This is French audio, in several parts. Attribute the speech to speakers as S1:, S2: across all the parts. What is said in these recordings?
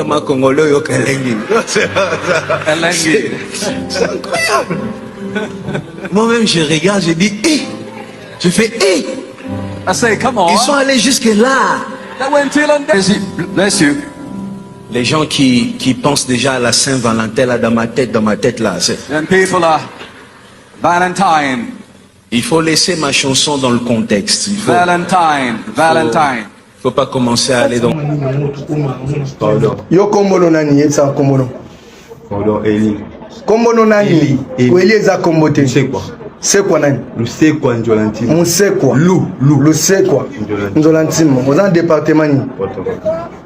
S1: ma congolais yo kalengi. C'est incroyable. Moi-même je regarde, je dis je fais
S2: I say, come on.
S1: Ils sont allés jusque là.
S2: That went till on bless you.
S1: Les gens qui pensent déjà à la Saint-Valentin là dans ma tête là,
S2: And people are Valentine.
S1: il faut laisser ma chanson dans le contexte.
S2: Valentine.
S1: Faut pas commencer à aller dans.
S3: Yo kombono nani yetsa kombono.
S4: Pardon, Eli.
S3: Kombono nani? Eli eza kombote.
S4: Lusekwa.
S3: Sekwa nani?
S4: Lusekwa Njolantimo.
S3: Musekwa. Lusekwa. Njolantimo. Dans un département ni.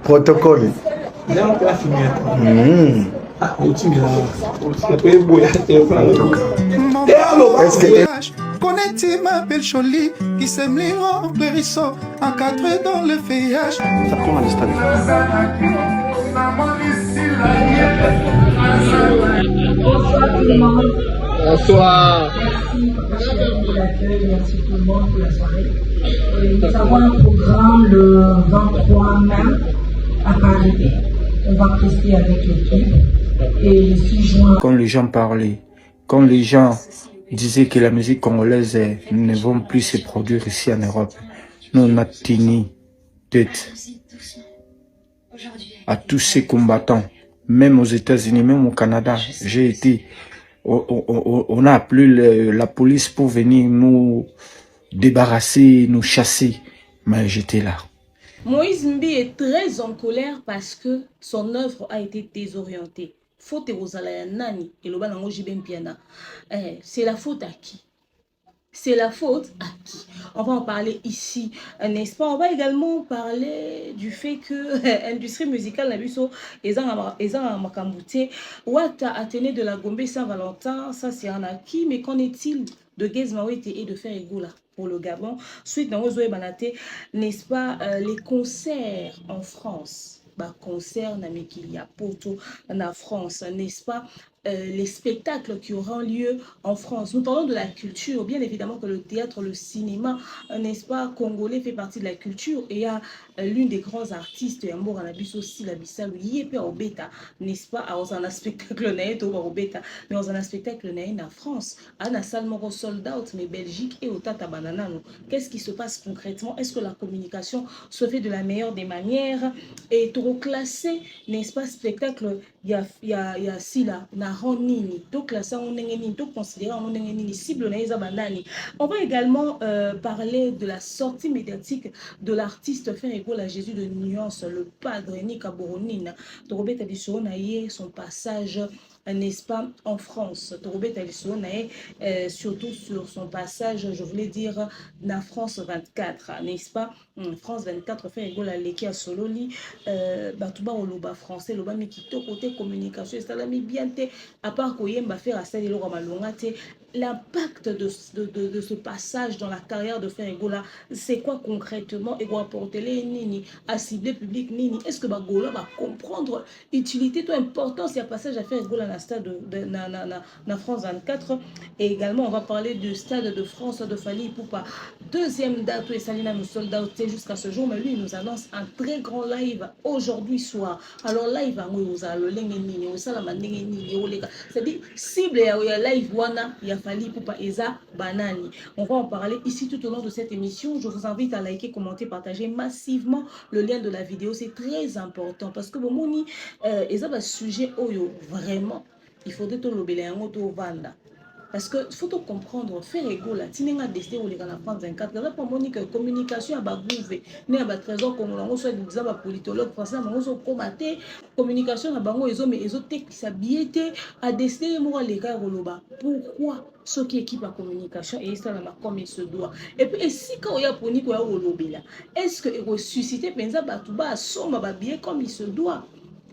S3: Protocole. Est-ce que
S5: connais-tu ma belle jolie qui sème les rangs périsson encadré dans le feuillage? Ça commence à l'installer.
S6: Bonsoir. Merci tout le monde pour la soirée. Nous avons un programme le 23 mai à Paris. On va prester avec l'équipe. Et le 6 juin.
S7: Quand les gens parlaient, quand les gens disaient que la musique congolaise ne va plus se produire ici en Europe, nous on a tenu tête à tous ces combattants, même aux États-Unis, même au Canada. J'ai été, on a appelé la police pour venir nous débarrasser, nous chasser, mais j'étais là.
S8: Moïse Mbi est très en colère parce que son œuvre a été désorientée. Faute Rosala Nani et Lobanango Jibem Piana. C'est la faute à qui? C'est la faute à qui? On va en parler ici, n'est-ce pas? On va également parler du fait que l'industrie musicale n'a vu ça, ils ont Makambouté, Wata Athénée de la Gombe Saint-Valentin, ça c'est un acquis, mais qu'en est-il de Gizmawete et de Ferregoula pour le Gabon? Suite dans Ozoé Banaté, n'est-ce pas, les concerts en France? Concert Namikilia Poto en France, n'est-ce pas? Les spectacles qui auront lieu en France. Nous parlons de la culture, bien évidemment que le théâtre, le cinéma, n'est-ce pas, congolais fait partie de la culture. Et il y a l'une des grands artistes, Yambo Ranabis aussi, la Bissau, Yépe Obeta, n'est-ce pas, dans un spectacle naït au Obeta, mais dans un spectacle naït en France, à la salle Moro Sold Out, mais Belgique et au Tata Bananano. Qu'est-ce qui se passe concrètement? Est-ce que la communication se fait de la meilleure des manières? Et trop classé, n'est-ce pas, spectacle, il y a si là, Nini, donc classé on est donc considéré on est cible bandani. On va également parler de la sortie médiatique de l'artiste Ferregoula la Jésus de Nuance, le padre Nika Boronina. Torobet Adisson a son passage, n'est-ce pas, en France. Torobet Adisson a surtout sur son passage, je voulais dire, na France 24, n'est-ce pas? France 24 Ferregoula Leki à Sololi, Batouba au Loba français, Loba Mikito côté communication, salami bien te. À part Koyemba faire à Sali Lora Malongate, l'impact de ce passage dans la carrière de Ferregoula, c'est quoi concrètement? Et quoi apporter les nini à cibler public nini? Est-ce que Bagola va comprendre l'utilité, toute importance, il y a passage à Ferregoula dans le stade de France 24? Et également, on va parler du stade de France de Fali Poupa. Deuxième date où Salina nous sold out jusqu'à ce jour, mais lui, il nous annonce un très grand live aujourd'hui soir. Alors, live, c'est-à-dire, cible, il y a live, il y a Fali Poupa Eza Banani. On va en parler ici tout au long de cette émission. Je vous invite à liker, commenter, partager massivement le lien de la vidéo. C'est très important parce que bon, moni, Eza va sujet oyo vraiment. Il faudrait tout le béler en auto vanda. Parce que faut comprendre, faire ego là, si n'enga décidé ou les gars la France 24, là pour monique communication à bagouvé, né à trésor comme on soit des gens politologue français, mais on soit combatté communication à bango ils ont mais ils ont ça biété à décider moi les gars roloba. Pourquoi ce qui équipe la communication et ça là comme il se doit. Et puis si quand il y a pour nico ya roloba là, est-ce que il ressusciter penza batuba somme ba bien comme il se doit?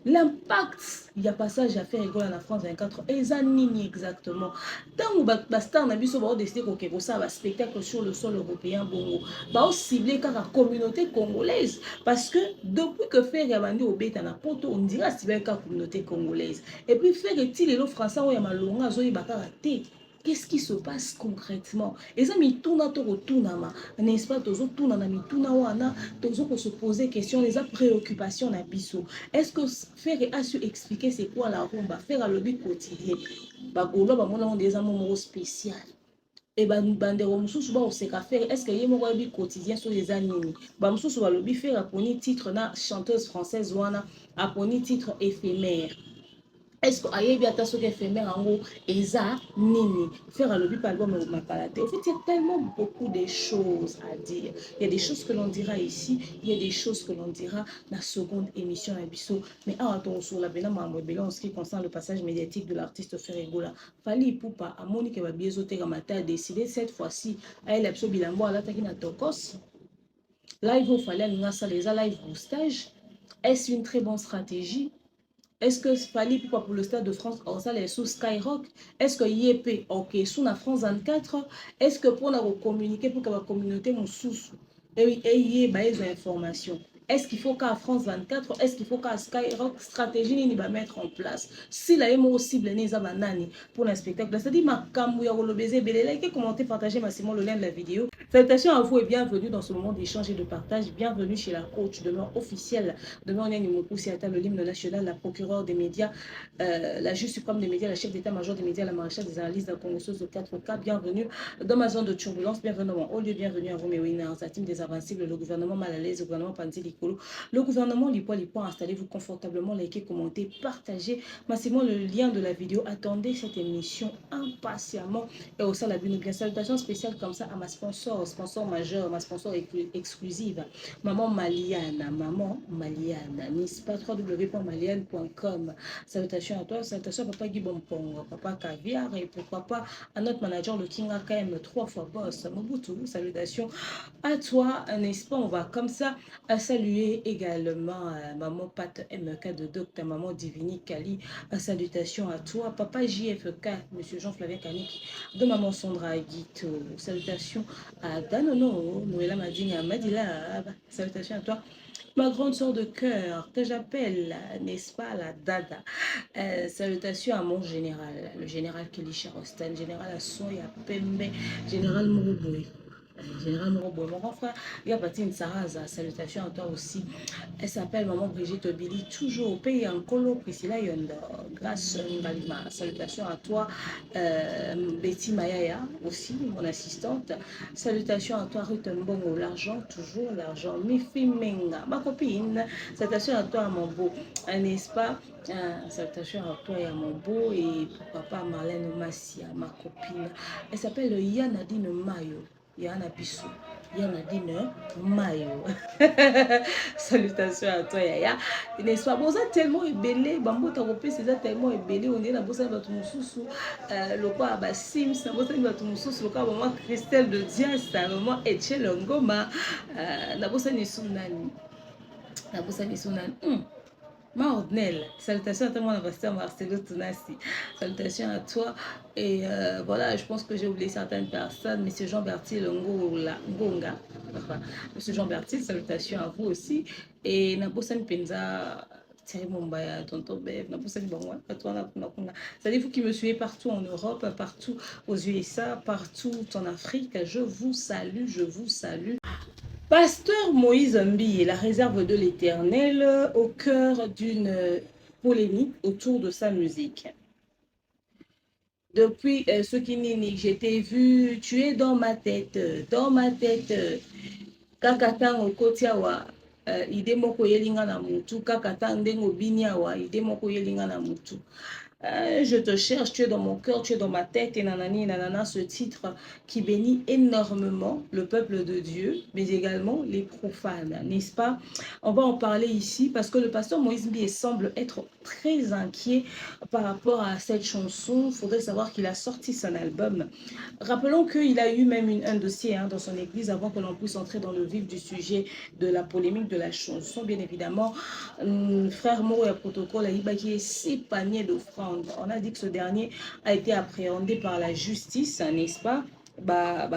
S8: L'impact, il y a passage à faire école en France 24 et ça nini exactement. Tant que bastar n'a biso ba décider que ça va spectacle sur le sol européen bongo. Ba ciblé car la communauté congolaise parce que depuis que faire yabandi au beta na poto on dira ciblé car communauté congolaise. Et puis faire est-il le français ou ya malonga zo ibaka raté. Qu'est-ce qui se passe concrètement? Et ça, mituna to rotunama, n'est-ce pas? Tozo tunana mituna wana, tozo pour se poser question, les préoccupations na biso. Est-ce que Ferre a su expliquer c'est quoi la rumba? Faire le but quotidien. Bagolo, ba mona on des amours spécial. Et bandero mususu ba oseka faire est-ce que yemo wa bi quotidien sur les années ba mususu ba lobi faire aponi titre na chanteuse française wana aponi titre éphémère. Est-ce que ayebi ata soki éphémère en gros eza nini faire le but album makalate. En fait, il y a tellement beaucoup de choses à dire. Il y a des choses que l'on dira ici, il y a des choses que l'on dira dans la seconde émission à Bisso. Mais en attendant sur la bena mamobela en ce qui concerne le passage médiatique de l'artiste Ferregola, Fally Ipupa a Monique Babiezote Ramata a décidé cette fois-ci à elle abso bilambo à l'attaque na tokos. Live au Fally Alingasa les live boostage. Est-ce une très bonne stratégie? Est-ce que Fally Ipupa pour le Stade de France, ça les sous Skyrock? Est-ce que YP, ok, sous la France 24? Est-ce que pour nous communiquer pour que la communauté nous sous et y ait des informations? Est-ce qu'il faut qu'à France 24, est-ce qu'il faut qu'à Skyrock stratégie ni va mettre en place? Si la émo cible n'est pas nani pour un spectacle, c'est-à-dire ma camouya ou le baiser, likez, commentez, partagez massivement le lien de la vidéo. Salutations à vous et bienvenue dans ce moment d'échange et de partage. Bienvenue chez la coach demeure officielle, demeure Nyani Mokoussi, le l'hymne national, la procureure des médias, la juge suprême des médias, la chef d'état-major des médias, la maréchale des analyses, la congresseuse de 4K. Bienvenue dans ma zone de turbulence. Bienvenue au lieu, bienvenue à vous, mes winners, la team des invincibles, le gouvernement mal à l'aise, le gouvernement Panzi. Le gouvernement Lipoa, installez-vous confortablement, likez, commentez, partagez massivement le lien de la vidéo. Attendez cette émission impatiemment et au sein de la vidéo. Bien, salutations spéciales comme ça à ma sponsor majeur, ma sponsor exclusive, Maman Maliana, n'est-ce pas? www.maliane.com. Salutations à toi, salutations à Papa Guy Bompong, Papa Caviar et pourquoi pas à notre manager, le King AKM 3 fois boss, Mobutu. Salutations à toi, n'est-ce pas? On va comme ça saluer également Maman Pat MK de Docteur, Maman Divini Kali. Salutations à toi, Papa JFK, Monsieur Jean-Flavien Kanik, de Maman Sandra Guito. Salutations à Danono, Noëlla Madine Madila. Salutations à toi, ma grande soeur de cœur, que j'appelle, n'est-ce pas, la Dada. Salutations à mon général, le général Kelly Charostan, général Assoya Pembe, général Mourouboui. Général Morobo, mon grand frère, il y a Patine Saraza, salutations à toi aussi. Elle s'appelle Maman Brigitte Billy, toujours au pays en colo, Priscilla Yondor, grâce Ngalima. Salutations à toi, Betty Mayaya aussi, mon assistante. Salutations à toi, Ruth Mbongo, l'argent, toujours l'argent. Mifi Menga, ma copine. Salutations à toi, mon beau, n'est-ce pas? Salutations à toi et à mon beau, et pourquoi pas Marlène Massia, ma copine. Elle s'appelle Yanadine Mayo. Yana Bissou, Yana Dine Mayo. Salutations à toi, Yaya. N'est-ce pas? Bon, ça tellement ébélé. Bambo Taropé, c'est tellement ébélé. On est là, bon, ça va tout mon sous. Le quoi, bah, Sims, ça va tout mon sous. Le quoi, maman Christelle de Dias, maman Etienne Ngoma. Nabosa Nissunani. Nabosa Nissunani. Mordnel, salutations à toi, mon ambassadeur Marcelo Tounassi. Salutations à toi. Et voilà, je pense que j'ai oublié certaines personnes. Monsieur Jean Bertil Ngonga. Enfin, Monsieur Jean Bertil, salutations à vous aussi. Et Nabosan Penza. Tonton Bev, c'est-à-dire vous qui me suivez partout en Europe, partout aux USA, partout en Afrique, je vous salue, je vous salue. Pasteur Moïse Mbi, la réserve de l'Éternel, au cœur d'une polémique autour de sa musique. Depuis ce qui n'est, je t'ai vu, tu es dans ma tête, Kakatang au Kotiawa, idemoko yelinga na mutu, Kakatang dengo biniawa, idemoko yelinga na mutu. Je te cherche, tu es dans mon cœur, tu es dans ma tête, et nanani, nanana, ce titre qui bénit énormément le peuple de Dieu, mais également les profanes, n'est-ce pas? On va en parler ici parce que le pasteur Moïse Mbi semble être très inquiet par rapport à cette chanson. Il faudrait savoir qu'il a sorti son album. Rappelons qu'il a eu même un dossier dans son église avant que l'on puisse entrer dans le vif du sujet de la polémique de la chanson. Bien évidemment, frère Mo et protocole a ébaqué 6 paniers d'offrandes. On a dit que ce dernier a été appréhendé par la justice, n'est-ce pas?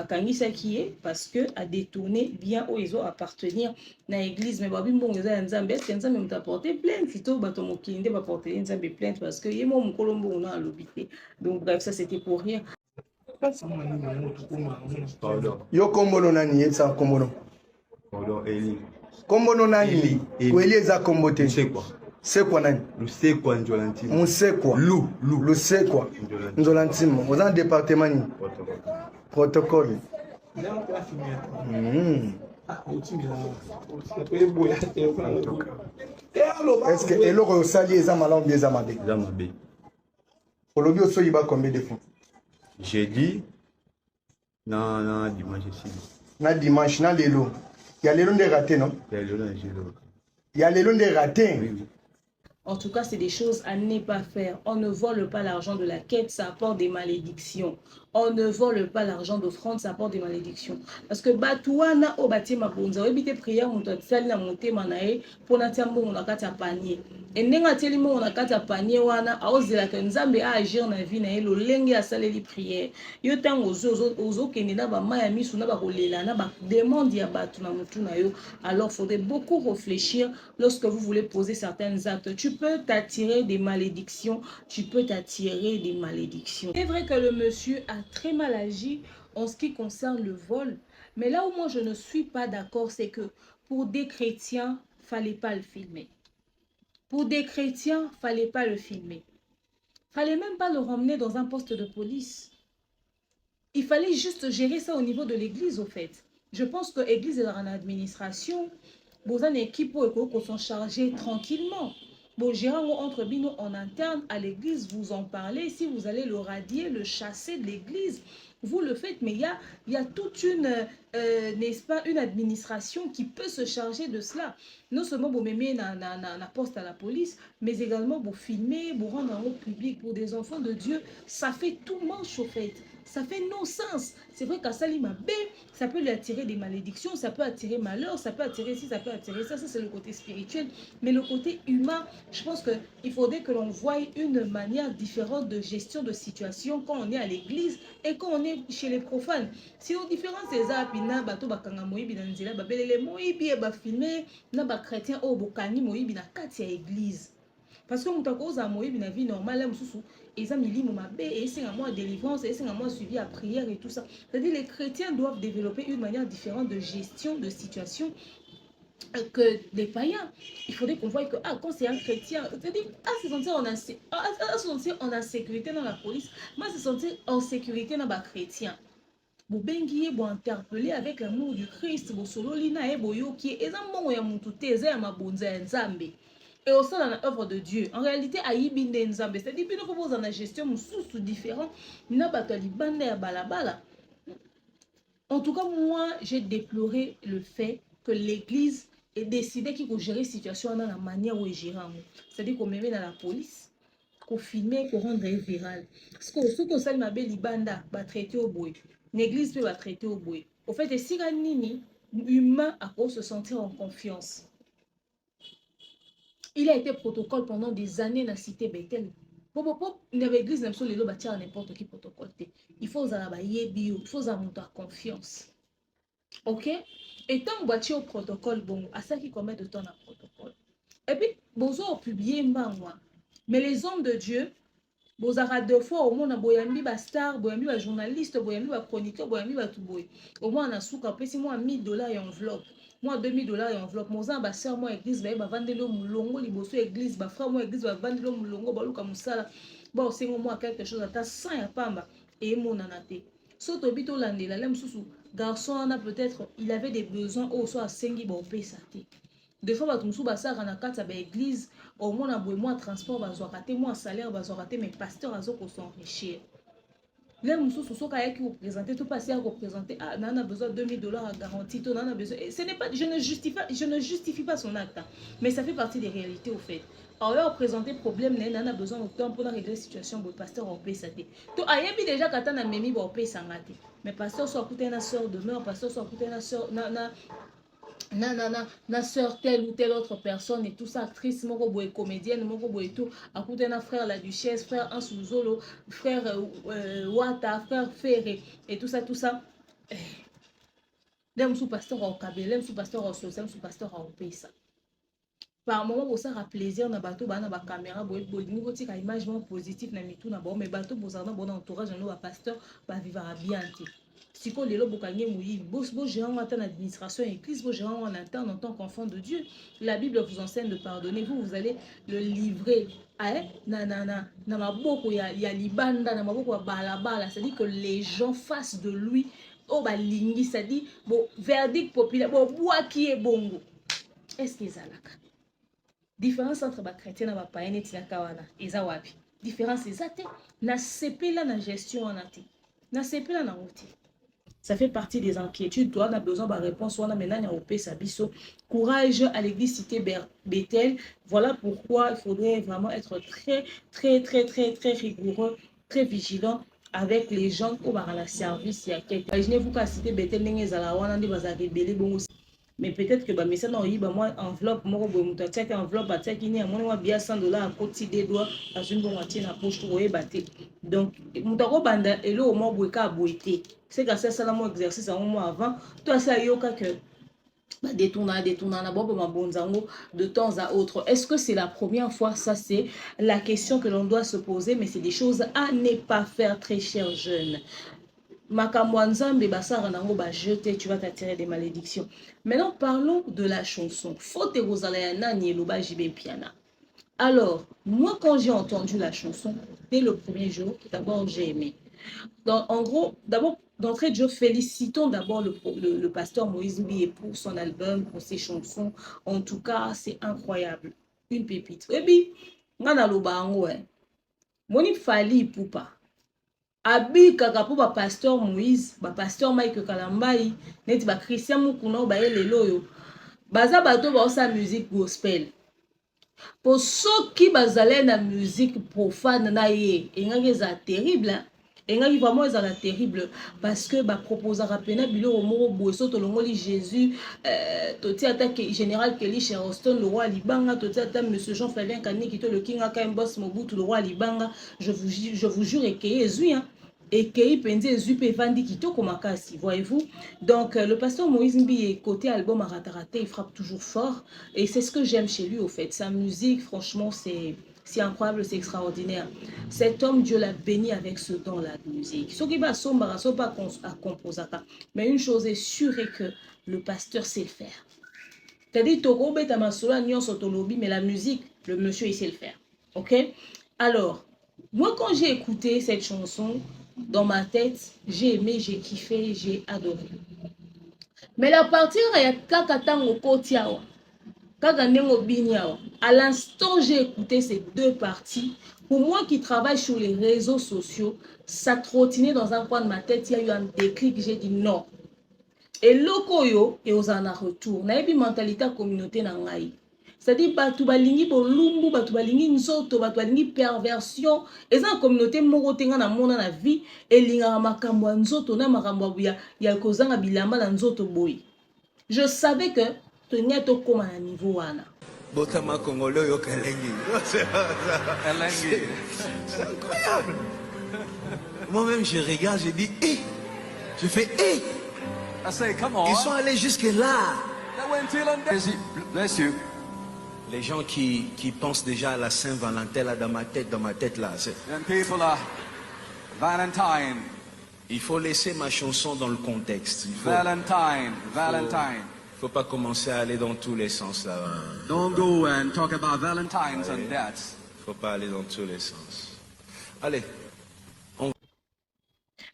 S8: Kangisa qui est parce que a détourné bien où ils ont appartenir dans l'église. Mais babi bon ils ont nzambe est nzambe m'a porté plainte sitôt bato mokinde va porter nzambe plainte parce que yemo mkolombo on a l'obité. Donc bref, ça c'était pour rien.
S4: Pardon.
S3: Yo kombono nani yetsa kombono.
S4: Pardon, Eli.
S3: Kombono nani.
S4: Eli.
S3: Kweli eza kombote.
S4: Lusekwa.
S3: Sekwa nani.
S4: Lusekwa Njolantima.
S3: Musekwa. Lusekwa. Nzolantima. Oza département ni. Protocole. Est-ce que eloko osali eza malamu bien eza mabe?
S4: Zamabe.
S3: Olobi osoyiba combien de fois?
S4: Jeudi. Na dimanche ici.
S3: Na dimanche na lelo. Ya lelo nde raté non? Ya lelo nde raté.
S4: Oui.
S8: En tout cas, c'est des choses à ne pas faire. On ne vole pas l'argent de la quête, ça apporte des malédictions. On ne vole pas l'argent d'offrande, ça apporte des malédictions. Parce que batouana o bati mabonza, obite prière on doit tsali na monte manae pour na tiambo on akata panier. Et nenga teli mo on akata panier wana aozela que nzambe a agir na vie na lo lenge a saleli prière. Yo tango ozo kende na ba maya misu na ba kolela na ba demande ya batu na mutu na yo. Alors faudrait beaucoup réfléchir lorsque vous voulez poser certains actes. Tu peux t'attirer des malédictions, tu peux t'attirer des malédictions. C'est vrai que le monsieur a très mal agi en ce qui concerne le vol, mais là où moi je ne suis pas d'accord, c'est que pour des chrétiens, fallait pas le filmer. Pour des chrétiens, fallait pas le filmer. Fallait même pas le ramener dans un poste de police. Il fallait juste gérer ça au niveau de l'église, au fait. Je pense que l'église est en administration. Vous avez une équipe qui sont chargés tranquillement. Bon, gérant entre bino en interne à l'église, vous en parlez. Si vous allez le radier, le chasser de l'église, vous le faites. Mais il y a toute une, n'est-ce pas, une administration qui peut se charger de cela. Non seulement vous mettez na poste à la police, mais également vous filmer, vous rendre en haut public pour des enfants de Dieu. Ça fait tout manche au fait. Ça fait non-sens. C'est vrai qu'à Salima B, ça peut lui attirer des malédictions, ça peut attirer malheur, ça peut attirer ci, ça peut attirer ça. Ça, c'est le côté spirituel. Mais le côté humain, je pense qu'il faudrait que l'on voie une manière différente de gestion de situation quand on est à l'église et quand on est chez les profanes. Si on différence c'est ça, puis na bato bakanga moyibi na nzela babelele moyibi e ba filmer na ba chrétien o bokani moyibi na kati ya église. Parce que moutako za moyibi na vie normale mususu eza milimo mabe et c'est un mois de délivrance et c'est un mois suivi à prière et tout ça. C'est-à-dire les chrétiens doivent développer une manière différente de gestion de situation que les païens. Il faudrait qu'on voie que quand c'est un chrétien, c'est-à-dire se sentir en insécurité dans la police, moi se sentir en sécurité dans les chrétiens. Vous bengiez, vous interpeller avec l'amour du Christ, vous solo lina et boyo qui est un bon ya muntute ya mabonza ya nzambe. Et au sein de l'œuvre de Dieu, en réalité, aïbinde nzambe, c'est-à-dire que nous avons une gestion sous différent, n'a pas de bande ya balabala. En tout cas, moi, j'ai déploré le fait que l'Église ait décidé qu'il faut gérer la situation dans la manière où elle gère. C'est-à-dire qu'on met dans la police, qu'on filme, qu'on rendre viral. Parce que ce qu'on sait, ma belle banda va traiter au bois. L'église peut traiter au bois. Au fait, si nini humain à cause se sentir en confiance. Il a été protocole pendant des années dans la cité Bethel. L'église n'a pas n'importe qui protocole. Il faut il faut avoir confiance. Ok? Et tant que tu au protocole, bon, à ça qui combien de temps à protocole. Et puis, vous avez publié mais les hommes de Dieu, vous avez deux fois au monde, vous avez des stars, vous avez des journalistes, vous avez des chroniqueurs, vous avez tout boy. Au moins, on a souka, puis si moi $1000 et enveloppe, moi $2000 et enveloppe, moi ça, soeur, moi église, va vendre le moulongo, liboso église, ba frère, moi église, va vendre le moulongo, ba luka musala, bon, c'est moi quelque chose, à 100 ya pamba, et mon anate. Sauf au bito lande, la lame sous garçon, on a peut-être, il avait des besoins, au soit à 5 ba au pays sate. Des fois, tu me ça à l'église, au moins, moi, transport, moi, salaire, mes pasteurs, ils s'enrichir. Les moussous qui représenter tout passé à représenter, on a besoin de $2000 à garantie, on a besoin. Ce n'est pas, je ne justifie pas son acte, mais ça fait partie des réalités au fait. Alors, présenter problème, on a besoin de temps pour régler la situation, le pasteur au pays saté. Tout a déjà quand on a mis au pays sangaté. Mais pasteur soit coûté une sœur demeure, pasteur soit coûté une sœur, na sœur telle ou telle autre personne et tout ça, actrice, moko boy comédienne, moko boy tout, à côté d'un frère la duchesse, frère Ansouzolo, frère Wata, frère Ferré et tout ça. L'aime sous pasteur au Kabé, l'aime sous pasteur au Sosem, sous pasteur au Pesa. par moment pour ça plaisir na bateau ba na ba caméra boy niveau tika image positif na mitu na bon mais bateau pour ça na bon entourage na ba pasteur ba vivre bien ti siko lelo bokange muyi bo gérant en administration église bo gérant en interne en tant qu'enfant de Dieu. La Bible vous enseigne de pardonner, vous allez le livrer na maboko ya libanda na maboko ya balabala, c'est-à-dire que les gens fassent de lui oh ba lingi, c'est-à-dire bon verdict populaire bon bois qui est bongo. Est-ce qu'ils alaka différence entre ba chrétien na ba païen et tina kawana eza wapi différence ezate na sepela na gestion en ati na sepela na oti. Ça fait partie des inquiétudes. Toi, on a besoin de réponse. On a maintenant au Sabiso. Courage à l'église cité Bethel. Voilà pourquoi il faudrait vraiment être très rigoureux, très vigilant avec les gens qui ont la service. Imaginez-vous qu'à cité Bethel, mais peut-être que mais ça non moi enveloppe moi bomuta tchaka enveloppe ataki ni amoni wa bien $100 à côté des doigts dans une bonne moitié na poche pour baté donc mutako banda elo mo boeka boité c'est que ça là mon exercice un mois avant toi ça yoka que ba détourna na bobo ma bonzango de temps à autre. Est-ce que c'est la première fois? Ça c'est la question que l'on doit se poser, mais c'est des choses à ne pas faire, très chers jeunes. Tu vas t'attirer des malédictions. Maintenant, parlons de la chanson. Alors, moi, quand j'ai entendu la chanson, dès le premier jour, d'abord, j'ai aimé. Donc, en gros, d'abord, d'entrée de jeu, félicitons d'abord le pasteur Moïse Mbié pour son album, pour ses chansons. En tout cas, c'est incroyable. Une pépite. Et puis, Moni Fali Poupa. Abi kaka po ba pasteur Moïse, ba pasteur Mike Kalambai, neti ba Christian Mukuna ba elelo yo. Baza bato ba osa musique gospel. Pour ceux qui bazale na musique profane na ye, engaki za terrible. Engaki vraiment za terrible parce que ba proposer rapena bilo moko boeso to longoli Jésus toti attaque général Kelly Sheroston le roi Libanga toti attaque monsieur Jean-Flavien Kaniki to le King Akaimbos Mobutu le roi Libanga, je vous jure que Jésus hein et qu'il pense Zupe Vandi Kitoko Makasi, voyez-vous. Donc le pasteur Moïse Mbié côté album à raté, il frappe toujours fort et c'est ce que j'aime chez lui au fait. Sa musique franchement c'est incroyable, c'est extraordinaire. Cet homme, Dieu l'a béni avec ce don-là de musique. Ce qui va sombre, ce pas à composer. Mais une chose est sûre est que le pasteur sait le faire. C'est-à-dire Togo beta masola nyon sotolobi, mais la musique, le monsieur il sait le faire. Ok? Alors, moi quand j'ai écouté cette chanson, dans ma tête, j'ai aimé, j'ai kiffé, j'ai adoré. Mais la partie Kakatango Kotiawa, Kaganengo Binyawa, à l'instant j'ai écouté ces deux parties. Pour moi qui travaille sur les réseaux sociaux, ça trottinait dans un coin de ma tête, il y a eu un déclic, j'ai dit non. Et lokoyo, et aux en retour, n'a pas mentalité communauté nangai. C'est-à-dire batu balingi bolumbu, batu balingi nzoto, batu balingi perversion. Et ça, la communauté morotenga na mona na vie, et linga makambo nzoto na makambo ya kozanga bilamba na nzoto boy. Je savais que tenir to comme à niveau wana.
S1: Botama congolais yo kalengi. C'est incroyable. Moi-même je regarde, je dis hé. Je fais hé.
S2: I say, come on.
S1: Ils sont allés jusque là.
S2: Bless you.
S1: Les gens qui pensent déjà à la Saint-Valentin là dans ma tête là.
S2: Young people are Valentine.
S1: Il faut laisser ma chanson dans le contexte.
S2: Valentine.
S1: Faut pas commencer à aller dans tous les sens là.
S2: Don't go and talk about Valentines and dates.
S1: Faut pas aller dans tous les sens. Allez.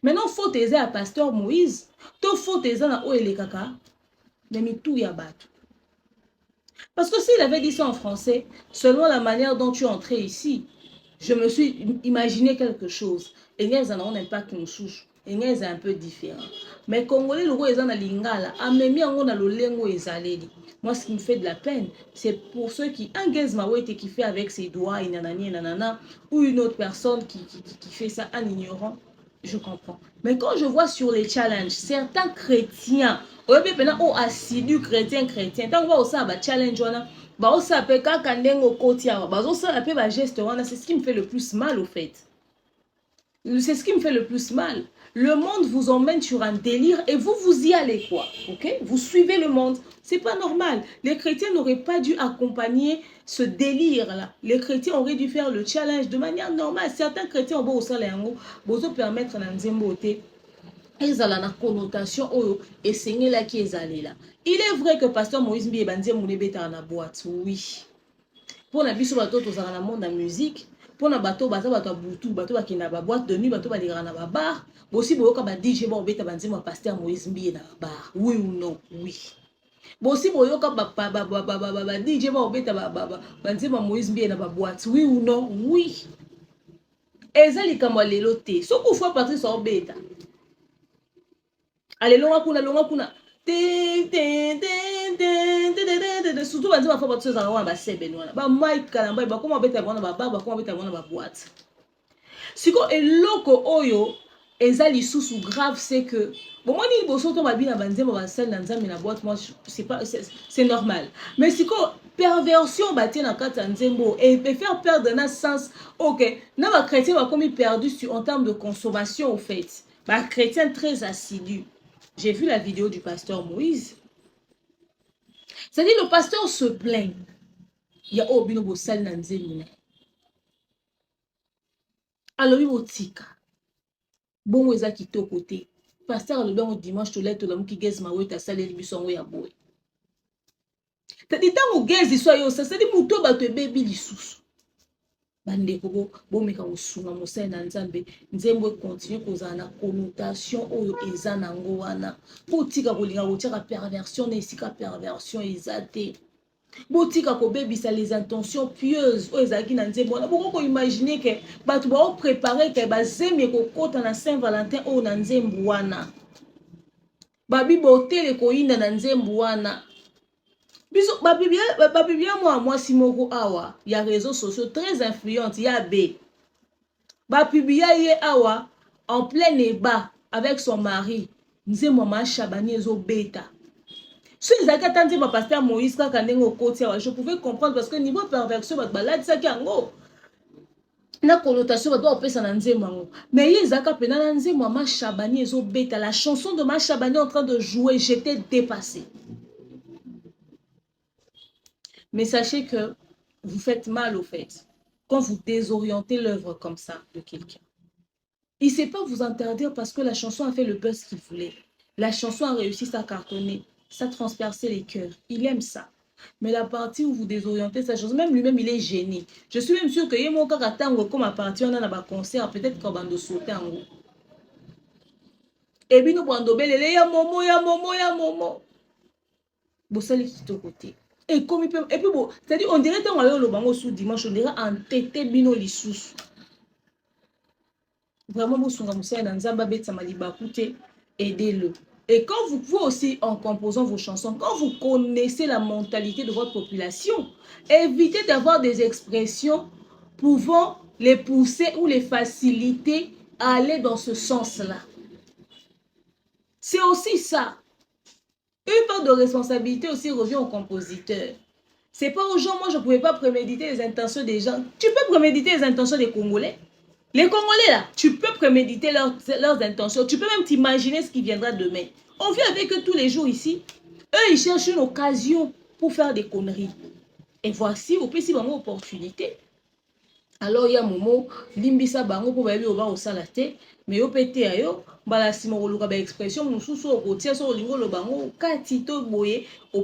S8: Maintenant, faut t'aider à pasteur Moïse. Tout faut t'aider à Oele Kaka. Mais tout y a battu. Parce que s'il avait dit ça en français, selon la manière dont tu es entré ici, je me suis imaginé quelque chose. Et il y a un impact une souche. Et il y a un peu différent. Mais Congolais, le roi est en lingala. A même on a le lengo ezaleli. Moi, ce qui me fait de la peine, c'est pour ceux qui engagent qui fait avec ses doigts, ou une autre personne qui fait ça en ignorant. Je comprends. Mais quand je vois sur les challenges, certains chrétiens, assidus chrétiens, tant qu'on voit ça, challenge, c'est ce qui me fait le plus mal au fait. C'est ce qui me fait le plus mal. Le monde vous emmène sur un délire et vous y allez quoi, ok? Vous suivez le monde. C'est pas normal. Les chrétiens n'auraient pas dû accompagner ce délire-là. Les chrétiens auraient dû faire le challenge de manière normale. Certains chrétiens ont beau au salaire, beau permettre à Nzemboté. Ils ont la connotation et c'est là qui est allé là. Il est vrai que pasteur Moïse Mbi Ebanzie Moulébeta en a boîte, oui. Pour la biso bateau tous dans le monde de la musique. Pour na bateau bateau boutou bateau qui na ba boîte de nuit bateau ba lira na ba bar aussi boyoka ba DJ ba obeta banze ma pasteur Moïse Mbi na bar oui ou non oui aussi boyoka ba DJ ba obeta banze ma Moïse Mbi na ba boîte oui ou non oui ezali kama lelo te soko fois Patrice obeta allez longa kuna surtout banze ba fa bato za wa ba sebe nwana ba mic kalamba ba koma beta bona ba bar ba koma beta bona ba boîte siko eloko oyo ezali sous grave c'est que bon moi ni boso to babina banze ba sel na nzambe na boîte moi c'est normal mais siko perversion batie na kata nzembo et faire perdre na sens OK na ba chrétien ba comme perdu en termes de consommation au fait ba chrétien très assidu. J'ai vu la vidéo du pasteur Moïse. C'est-à-dire le pasteur se plaint. Il y a obino bosal na nzembo. Alors il otika. Bon eza kitoko te. Pasteur le bon dimanche to lettre l'homme qui gez mawe ta saleli bisongo ya boy. C'est-à-dire tant gez so yo ça c'est-à-dire muto ba to bebi lisusu. Bande ko bo meka osunga mosai na nzambe nzembo continue kozana na connotation oyo eza nango wana. Botika kolinga botika perversion na esika perversion ezate. Botika ko bebisa les intentions pieuses oyo ezaki na nzembo na boko ko imaginer que batu ba préparer que bazemi ko kota na Saint-Valentin oyo na nzembo wana. Babi botele ko inda na nzembo wana. Biso babibia moi simoko awa ya réseaux sociaux très influente ya B. Babibia ye awa en plein débat avec son mari. Nzembo ma Chabani ezo beta. Si les acatants ma pasteur Moïse kaka ndengo koti awa je pouvais comprendre parce que niveau perversion bat balade ça ki ango. Na connotation bat opesa na nzembo ango. Mais ye zaka pena na nzembo ma Chabani ezo beta la chanson de ma Chabani en train de jouer j'étais dépassé. Mais sachez que vous faites mal au fait quand vous désorientez l'œuvre comme ça de quelqu'un. Il ne sait pas vous interdire parce que la chanson a fait le buzz qu'il voulait. La chanson a réussi à cartonner, ça transpercer les cœurs. Il aime ça. Mais la partie où vous désorientez sa chose, même lui-même, il est gêné. Je suis même sûre que mon kakatango comme à partir on a un concert, peut-être qu'on va nous sauter en haut. Et puis nous prenons belele ya momo. Bossali qui te côté. Et comme il peut, et puis bon, c'est-à-dire on dirait qu'on va le bango sous dimanche, on dirait en tête bino lisous. Vraiment vous sont comme ça dans zamba bet samaliba coûter, aidez-le. Et quand vous aussi en composant vos chansons, quand vous connaissez la mentalité de votre population, évitez d'avoir des expressions pouvant les pousser ou les faciliter à aller dans ce sens-là. C'est aussi ça. Une part de responsabilité aussi revient au compositeur. C'est pas aux gens, moi je ne pouvais pas préméditer les intentions des gens. Tu peux préméditer les intentions des Congolais. Les Congolais là, tu peux préméditer leurs intentions. Tu peux même t'imaginer ce qui viendra demain. On vit avec eux tous les jours ici. Eux, ils cherchent une occasion pour faire des conneries. Et voici, au plus, une opportunité. Alors, il y a un moment, limbisa bango pour baby au salate, mais au pété ayo, bala simo luka ba expression, mususu au tia so lingo lo bango, katito boye, au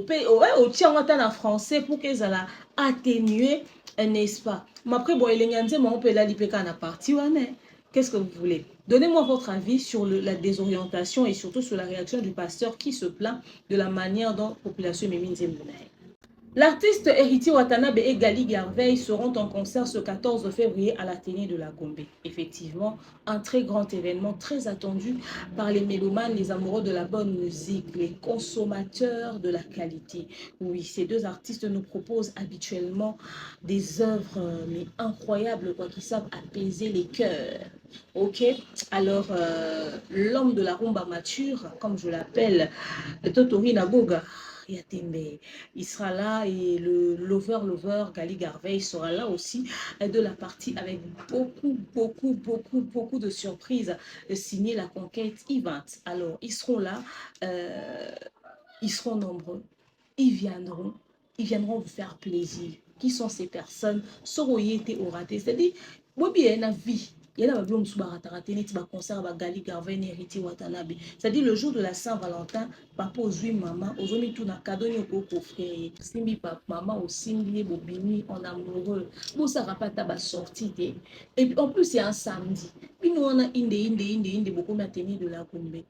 S8: tia en français pour que ça la atténuer, n'est-ce pas? Mais après, bon, il y a un moment, on peut la lipeka na partie, ouais, qu'est-ce que vous voulez? Donnez-moi votre avis sur la désorientation et surtout sur la réaction du pasteur qui se plaint de la manière dont la population est mise. L'artiste héritier Watanabe et Gali Garveil seront en concert ce 14 février à l'Athénée de la Gombe. Effectivement, un très grand événement, très attendu par les mélomanes, les amoureux de la bonne musique, les consommateurs de la qualité. Oui, ces deux artistes nous proposent habituellement des œuvres mais incroyables, quoi, qui savent apaiser les cœurs. Ok, alors l'homme de la rumba mature, comme je l'appelle, Totori Nagoga, Yatembe. Il sera là et le lover Gali Garvey sera là aussi de la partie avec beaucoup de surprises. Signer la conquête Event. Alors, ils seront là, ils seront nombreux, ils viendront vous faire plaisir. Qui sont ces personnes? Soroyete au raté. C'est-à-dire, Bobi est une vie. Il y a un concert à Gali Garvey Neriti Watanabe. C'est-à-dire le jour de la Saint-Valentin, papa ozui maman, ozomi tout na cadeau ni ko frère. Simbi papa, maman au simbi bobini en amoureux. Bon ça rapata ba sortie. Et puis en plus c'est un samedi. Puis nous on a inde beaucoup maintenir de la Gombe.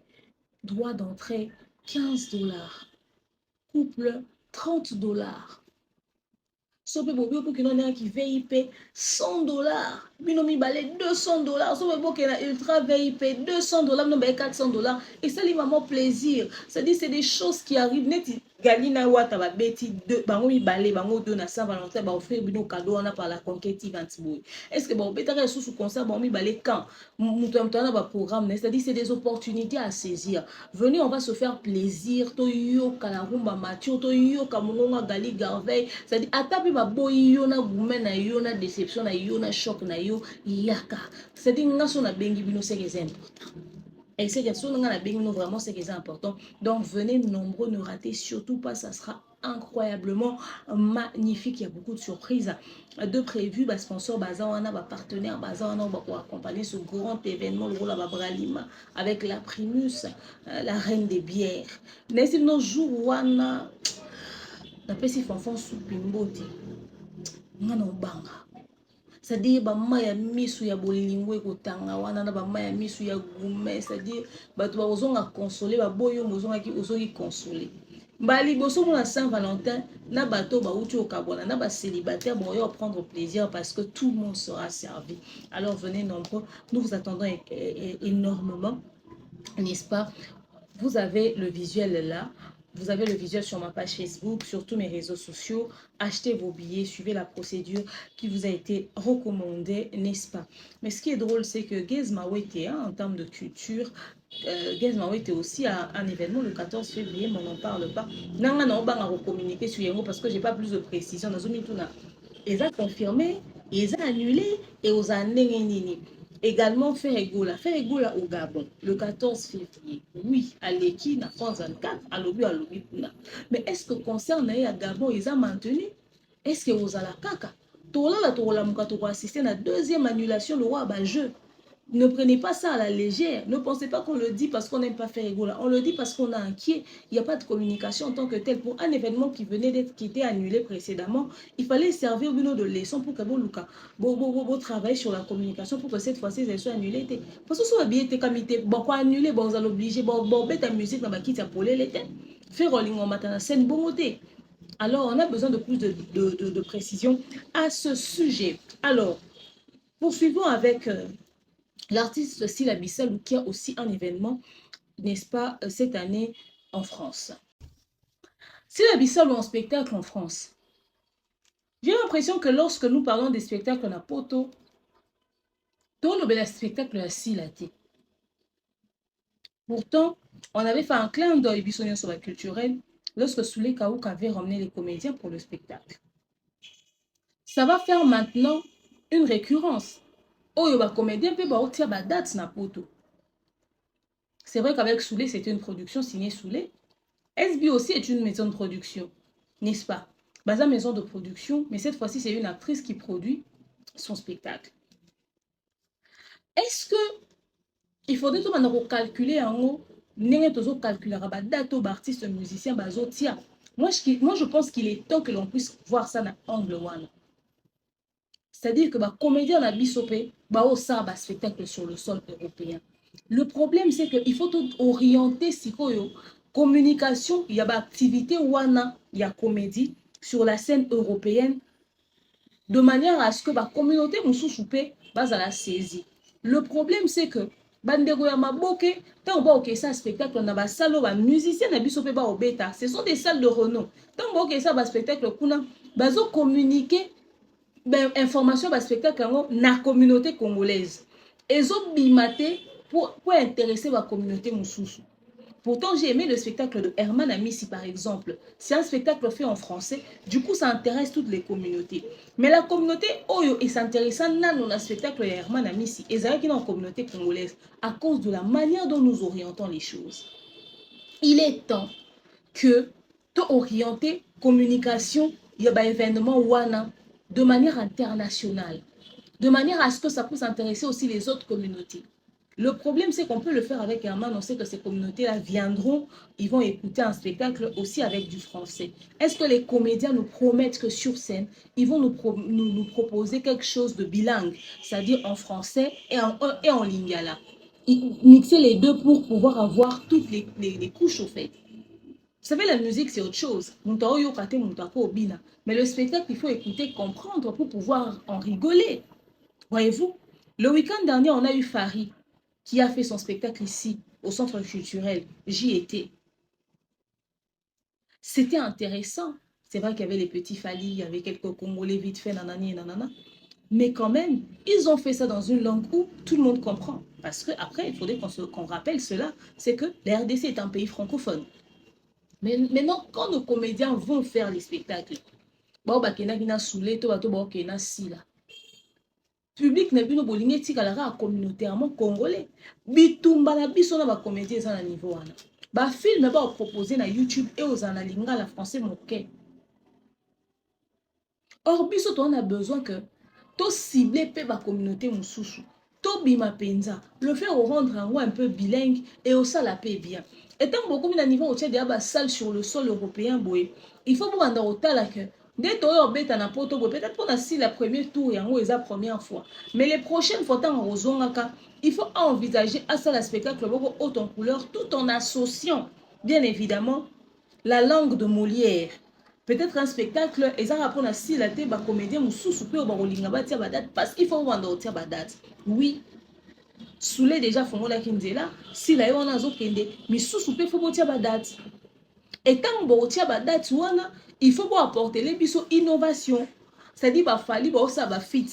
S8: Droit d'entrée $15. Couple $30. Sope bobi pour qu'il en ait qui VIP $100. Binomi balé $200. Sope bobi qui est ultra VIP $200. Non, $400. Et ça, lui, vraiment plaisir. C'est-à-dire, c'est des choses qui arrivent. Net, Galina Wata va bêti deux. Bango mi balé, bango deux na Saint-Valentin, ba offrir bino cadeau, on a par la conquête event. Est-ce que bon, bétare sous concert, bango mi balé quand? Moutoumtana ba programme. C'est-à-dire, c'est des opportunités à saisir. Venez, on va se faire plaisir. Toyo Kalarumba Mathieu, Toyo Kamunonga Gali Garvey. C'est-à-dire, atapi ba boy yo na gumen na yo na déception na yo na choc na yo yaka. C'est-à-dire, nga son na bengi bino c'est que c'est important. Et c'est que son na bengi bino vraiment c'est que c'est important. Donc venez nombreux, ne ratez surtout pas, ça sera incroyablement magnifique. Il y a beaucoup de surprises de prévues. Bah, sponsor Bazawana, bah, partenaire Bazawana, bah, pour accompagner ce grand événement, le rôle à Bralima, avec la Primus, la reine des bières. Mais c'est nos jours où on a d'après si fanfan soupimboti ngana obanga. C'est-à-dire ba maya misu ya bolingo ekotanga wana na ba maya misu ya gume. C'est-à-dire bato ba ozonga consoler ba boyo mozonga ki ozoki consoler. Bali boso pour la Saint-Valentin na bato ba uti okabona na ba célibataire bon yo prendre plaisir parce que tout le monde sera servi. Alors venez nombreux, nous vous attendons énormément, n'est-ce pas? Vous avez le visuel là. Vous avez le visuel sur ma page Facebook, sur tous mes réseaux sociaux. Achetez vos billets, suivez la procédure qui vous a été recommandée, n'est-ce pas? Mais ce qui est drôle, c'est que Gez Mawete, en termes de culture, Gez Mawete aussi a un événement le 14 février, mais on n'en parle pas. Nanga na obanga recommuniquer sur Yengo parce que j'ai pas plus de précision. Ils ont confirmé, ils ont annulé et aux années. Également Ferregola au Gabon le 14 février. Oui, à l'équipe na France 24, à l'obus. Mais est-ce que concerne à Gabon, ils ont maintenu? Est-ce que vous avez la caca? Tola mukato pour assister à la deuxième annulation, le roi a jeu. Ne prenez pas ça à la légère. Ne pensez pas qu'on le dit parce qu'on n'aime pas faire Ferregola. On le dit parce qu'on est inquiet. Il n'y a pas de communication en tant que tel. Pour un événement qui était annulé précédemment, il fallait servir de leçon pour que vous travaillez sur la communication pour que cette fois-ci, elle soit annulée. Parce que si vous avez comme été annulé, vous allez obliger, ta musique dans la quitte à poler l'été. Faire rolling en matin, c'est une bonne côté. Alors, on a besoin de plus de précision à ce sujet. Alors, poursuivons avec l'artiste Sylla Bissell qui a aussi un événement, n'est-ce pas, cette année en France. Sylla Bissell en spectacle en France. J'ai l'impression que lorsque nous parlons des spectacles à Poto, tout le spectacle à Sylla. Pourtant, on avait fait un clin d'œil sur la culturelle lorsque Soulé Kaouk avait ramené les comédiens pour le spectacle. Ça va faire maintenant une récurrence. Oh, il y a comédien peut avoir ba date na poto. C'est vrai qu'avec Soulé, c'était une production signée Soulé. SB aussi est une maison de production, n'est-ce pas? Baza maison de production, mais cette fois-ci, c'est une actrice qui produit son spectacle. Est-ce que il faudrait tout maintenant calculer en haut, calculer la date aux artistes musiciens bazotia. Moi, je pense qu'il est temps que l'on puisse voir ça dans l'angle one. C'est-à-dire que les comédiens na bisopé ça un spectacle sur le sol européen. Le problème c'est qu'il faut tout orienter si communication, il y a activité wana, il y a comédie sur la scène européenne de manière à ce que la communauté mususupe à la saisie. Le problème c'est que bandego ya maboke tant ba ok ça spectacle na ba salo ba musicien na bisopé ba obeta, ce sont des salles de renom. Tant ba ok ça ba spectacle kuna bazo communiquer information ba spectacle na communauté congolaise. Ezo bimate pour intéresser la communauté mususu. Pourtant, j'ai aimé le spectacle de Herman Amissi, par exemple. C'est un spectacle fait en français. Du coup, ça intéresse toutes les communautés. Mais la communauté Oyo est s'intéressant dans le spectacle de Herman Amissi. Et c'est qui est dans la communauté congolaise à cause de la manière dont nous orientons les choses. Il est temps que tu orienter communication, il y a des événements WANA de manière internationale. De manière à ce que ça puisse intéresser aussi les autres communautés. Le problème, c'est qu'on peut le faire avec Herman. On sait que ces communautés-là viendront, ils vont écouter un spectacle aussi avec du français. Est-ce que les comédiens nous promettent que sur scène, ils vont nous proposer quelque chose de bilingue, c'est-à-dire en français et en lingala? Mixer les deux pour pouvoir avoir toutes les couches au fait. Vous savez, la musique, c'est autre chose. Mais le spectacle, il faut écouter, comprendre pour pouvoir en rigoler. Voyez-vous, le week-end dernier, on a eu Farid qui a fait son spectacle ici, au centre culturel. J'y étais. C'était intéressant. C'est vrai qu'il y avait les petits Fali, il y avait quelques Congolais vite fait, nanani et nanana. Mais quand même, ils ont fait ça dans une langue où tout le monde comprend. Parce qu'après, il faudrait qu'on rappelle cela, c'est que la RDC est un pays francophone. Mais maintenant, quand nos comédiens vont faire les spectacles, public na bino bolingi tikalaka communautairement congolais bitumba na biso na ba comédien ça na niveau wana ba film ba proposer na YouTube et aux na lingala français moké. Or biso on a besoin que to cibler pe ba communauté mususu to bima penza le faire rendre un peu bilingue et au ça la paix bien. Et tant beaucoup na niveau au tient de ba salle sur le sol européen boy il faut prendre au tala que dès que peut-être pour la première tour et en la première fois. Mais les prochaines fois, il faut envisager à ça le spectacle haut en couleur tout en associant, bien évidemment, la langue de Molière. Peut-être un spectacle, et ça rapporte à si la tête, comédien ou sous-soupé au date parce qu'il faut vendre au date. Oui. Soulé déjà, Fongola Kindela, si la yon a zokende, mais sous-soupé, faut date. Et quand on tient date, il faut apporter les biseaux innovation. C'est-à-dire qu'il fallait que ça va fit.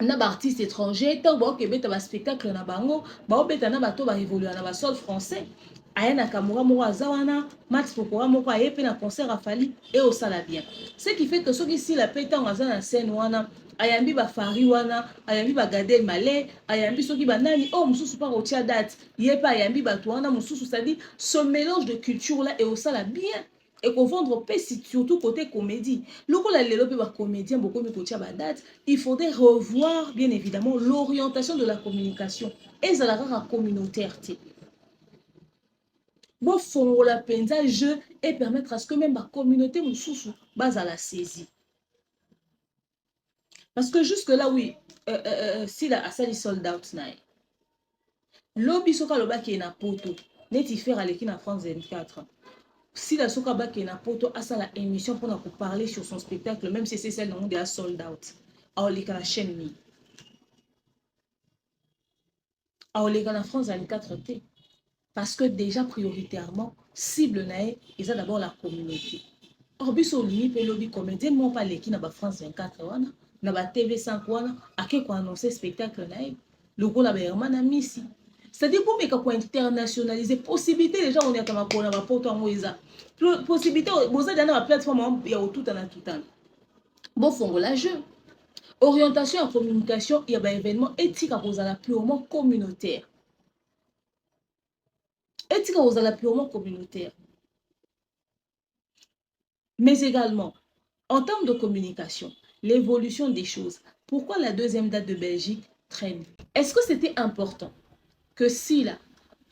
S8: Na artiste étranger, tant que beta ba spectacle na bango, ba beta na bato ba évoluer na ba sol français. Aya na Kamura Mouraza wana, Max Pokora moko aye pe na concert a fali et au sala bien. Ce qui fait que ceux qui si la peta ngaza na scène wana, ayambi ba Fari wana, ayambi ba Gadel Malé, ayambi soki ba nani oh mususu pa rotia date, yepa ayambi ba wana mususu, c'est-à-dire ce mélange de culture là et au sala bien. Et qu'on vendre surtout côté comédie. Comédien, beaucoup date, il faudrait revoir bien évidemment l'orientation de la communication et ça la communautaire. Bon, faut la penza jeu et permettre à ce que même la communauté ou sous base à la saisie. Parce que jusque là oui, si la asali sold out nae. Lobby soka loba qui est na poto, neti faire à l'équipe en France 24. Si la soka ba qui est na poto a ça la émission pour nous parler sur son spectacle, même si c'est celle dont on est sold out. A olika la chaîne mi. A olika la France 24 T. Parce que déjà prioritairement, cible nae, ils ont d'abord la communauté. Or, biso limi pe lobby comédien, non pas l'équipe na France 24 wana, na ba TV5 wana, à qui qu'on annonce spectacle nae, le rôle la Herman Amissi. C'est-à-dire pour qu'on internationaliser, possibilité déjà on est comme un pour porte en Moïsa. Possibilité, vous avez dans la plateforme, il y a tout en tout temps. Bon, fond la jeu. Orientation en communication, il y a un événement éthique à cause de la purement communautaire. Éthique à cause de la purement communautaire. Mais également, en termes de communication, l'évolution des choses. Pourquoi la deuxième date de Belgique traîne? Est-ce que c'était important que Sila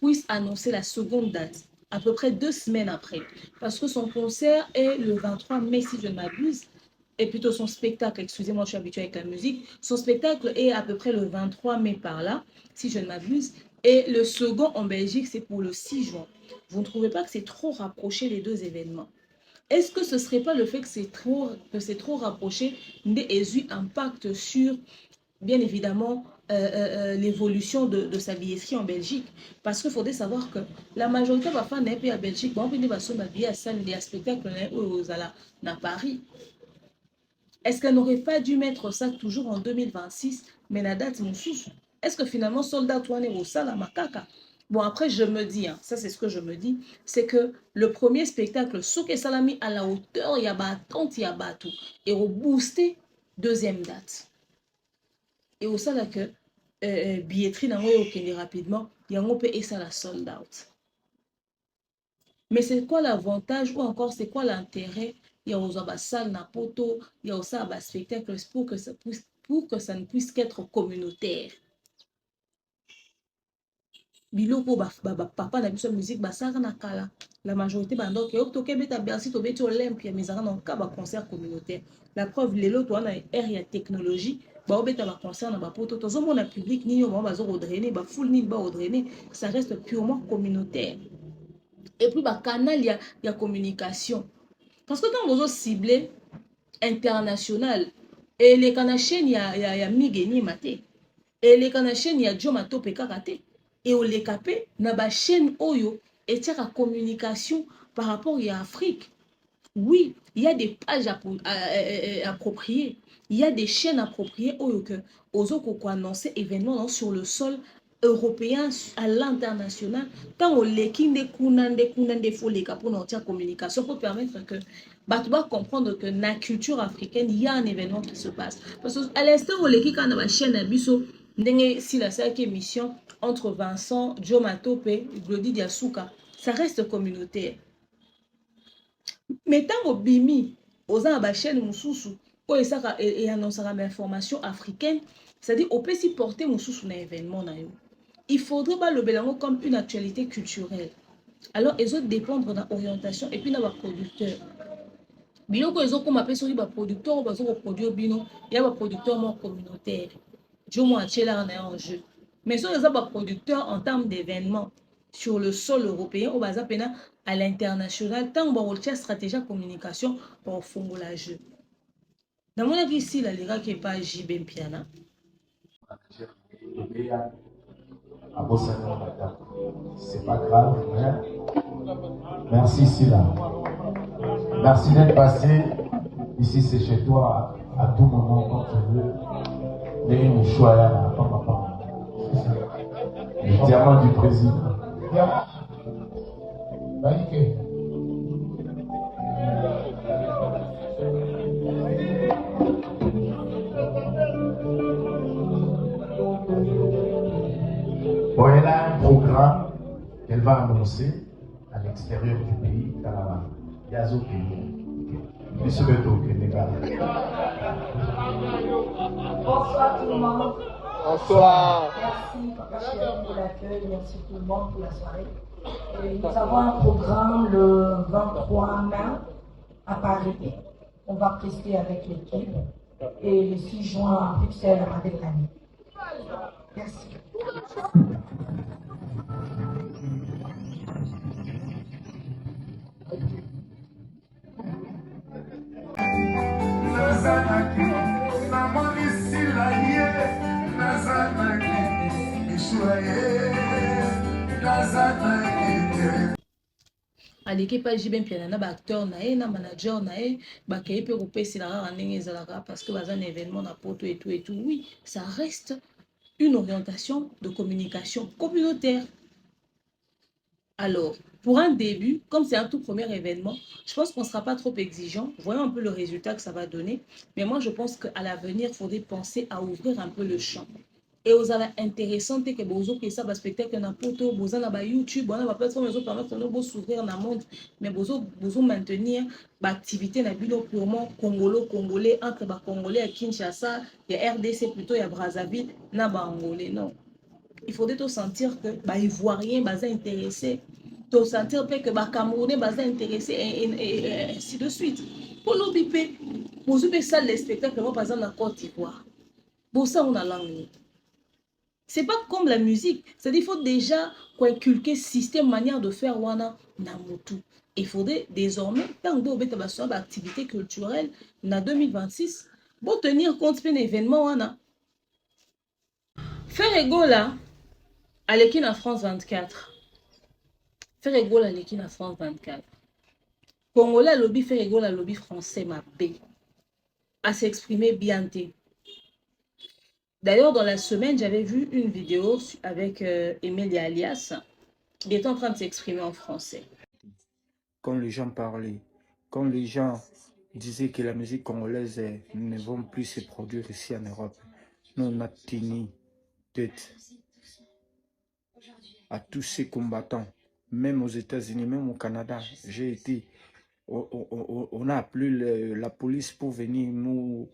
S8: puisse annoncer la seconde date à peu près 2 semaines après? Parce que son concert est le 23 mai, si je ne m'abuse, et plutôt son spectacle, excusez-moi, je suis habituée avec la musique, son spectacle est à peu près le 23 mai par là, si je ne m'abuse, et le second en Belgique, c'est pour le 6 juin. Vous ne trouvez pas que c'est trop rapproché les deux événements? Est-ce que ce ne serait pas le fait que c'est trop rapproché des impact sur, bien évidemment, l'évolution de sa billetterie en Belgique? Parce qu'il faudrait savoir que la majorité va faire un à Belgique, on va faire billet à salle des spectacles à Paris. Est-ce qu'elle n'aurait pas dû mettre ça toujours en 2026, mais la date mon sous? Est-ce que finalement soldat toi n'est au salle à Makaka? Bon, après, je me dis, hein, ça c'est ce que je me dis, c'est que le premier spectacle, Soke Salami à la hauteur, il y a attente, il y a tout. Et rebooster deuxième date. Et au sein que billetterie n'a pas rapidement, il y a un peu et ça la sold out. Mais c'est quoi l'avantage ou encore c'est quoi l'intérêt? Il y a aux salle na poto, il y a aussi un spectacle pour que ça ne puisse qu'être communautaire. Biloko papa na biso musique basara na kala la majorité bandok yo to kebeta Bercy to beti Olympia mais ça na ka ba concert communautaire. La preuve lelo to na ère ya technologie ba obeta ba concert na ba poto to zo mona public ni yo ba zo redrener ba full ni ba redrener, ça reste purement communautaire. Et puis ba canal ya communication parce que quand vous ciblé international et les canal chaîne ya migeni maté et les canal chaîne ya Joma to pekakate. Et on les capé na ba chaîne oyo et tient à communication par rapport à Afrique. Oui, il y a des pages appropriées, il y a des chaînes appropriées oyo que ozo ko annoncer événement sur le sol européen à l'international tant on les kinde kunande faut les capons en communication pour permettre que bah tu vas comprendre que na culture africaine il y a un événement qui se passe parce que à l'instant où les qui quand na chaîne abiso si la cinquième émission entre Vincent, Joma Tope et Glody Diasuka, ça reste communautaire. Mais tant au bimi, aux chaîne Moussoussou, et annoncer l'information africaine, c'est-à-dire on peut s'y porter Moussoussou dans l'événement. Il faudrait pas le bélango comme une actualité culturelle. Alors, ils ont dépendre de l'orientation et puis dans les producteurs. Biloko ils ont comme appelé sur les producteurs, ils ont produit bino, il y a des producteurs communautaires. Je m'en là en jeu. Mais sur les producteurs en termes d'événements sur le sol européen, au à l'international, tant qu'on a stratégie de communication pour faire le jeu. Dans mon avis, ici, la Lira qui n'est pas JB Piana.
S9: C'est pas grave, hein? Merci Sila. Merci d'être passé. Ici, c'est chez toi à tout moment quand tu veux. Le diamant du président. Bon, elle a un programme qu'elle va annoncer à l'extérieur du pays, dans la Yazo pays.
S6: Bonsoir tout le monde.
S3: Bonsoir.
S6: Merci Papa Chéri pour l'accueil, merci tout le monde pour la soirée. Et nous avons un programme le 23 mai à Paris. On va prester avec l'équipe. Et le 6 juin à Bruxelles avec l'année. Merci.
S8: À l'équipe JB Piana, ba acteur nae, na manager nae, ba kei pe couper si la rare parce que bazan événement na poto et tout. Oui, ça reste une orientation de communication communautaire. Alors, pour un début, comme c'est un tout premier événement, je pense qu'on ne sera pas trop exigeant. Voyons un peu le résultat que ça va donner. Mais moi, je pense qu'à l'avenir, il faudrait penser à ouvrir un peu le champ. Et aux ala intéressant que bozo que ça va spectacle na poto bozo na ba YouTube on a ba plateforme les autres permettre de s'ouvrir dans le monde mais bozo maintenir ba activité na bilo purement congolais entre ba congolais à Kinshasa il y a RDC plutôt il y a Brazzaville na ba angolais non il faudrait tout sentir que ba ivoirien ba intéressé tout sentir que ba camerounais ba intéressé et ainsi de suite pour l'obipé bozo be ça les spectacles par exemple en Côte d'Ivoire bossa on a langue. C'est pas comme la musique. C'est-à-dire qu'il faut déjà inculquer système, manière de faire wana namutu. Il faudrait désormais, tant que vous avez activité culturelle, en 2026, pour tenir compte d'un événement wana. Faire égale à l'équipe en France 24. Faire égale à l'équipe en France 24. Congolais lobby faire égale à lobby français ma paix. À s'exprimer bien. D'ailleurs, dans la semaine, j'avais vu une vidéo avec Emilia Alias. Il était en train de s'exprimer en français.
S7: Quand les gens parlaient, quand les gens disaient que la musique congolaise ne va plus se produire ici en Europe, nous on a tenu tête à tous ces combattants, même aux États-Unis, même au Canada. J'ai été, on a appelé la police pour venir nous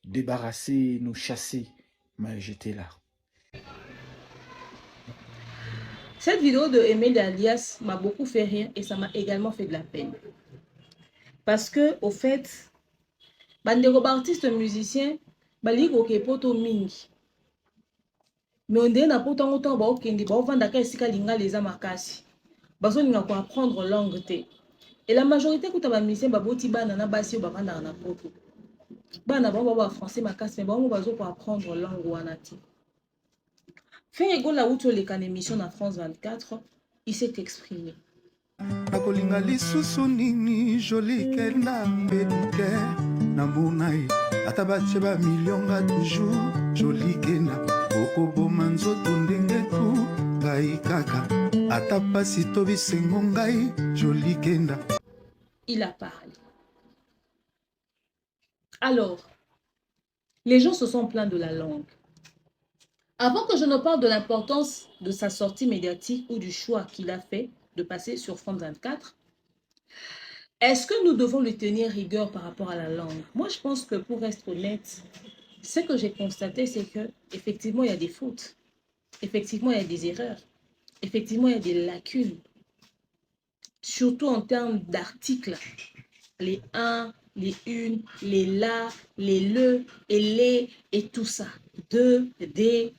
S7: débarrasser, nous chasser, mais j'étais là.
S8: Cette vidéo de Aimé Alias m'a beaucoup fait rire et ça m'a également fait de la peine. Parce que, au fait, bandeko artiste musicien, baliko ke poto mingi. Mais on dit na poto ngoto ba okende ba ovanda ka esika linga leza makasi. Bazo linga ko apprendre langue te. Et la majorité kuta ba musicien ba boti bana na basi o ba vanda na poto. Bana ba ba français makasi mais ba mo bazo ko apprendre langue wana te. Ferego la outo le kan émission na France 24, il s'est exprimé.
S5: nakolinga lisusu nini joli kenda mbelike na mbunai ata batie bamilionga toujours joli kenda okoboma nzoto ndenge tu ngai kaka ata pasi to bisengo ngai joli kenda.
S8: Il a parlé. Alors, les gens se sont plaints de la langue. Avant que je ne parle de l'importance de sa sortie médiatique ou du choix qu'il a fait de passer sur France 24, est-ce que nous devons lui tenir rigueur par rapport à la langue? Moi, je pense que pour être honnête, ce que j'ai constaté, c'est que effectivement il y a des fautes. Effectivement, il y a des erreurs. Effectivement, il y a des lacunes. Surtout en termes d'articles. Les 1, les 1, les la, les le et les et tout ça. De, des,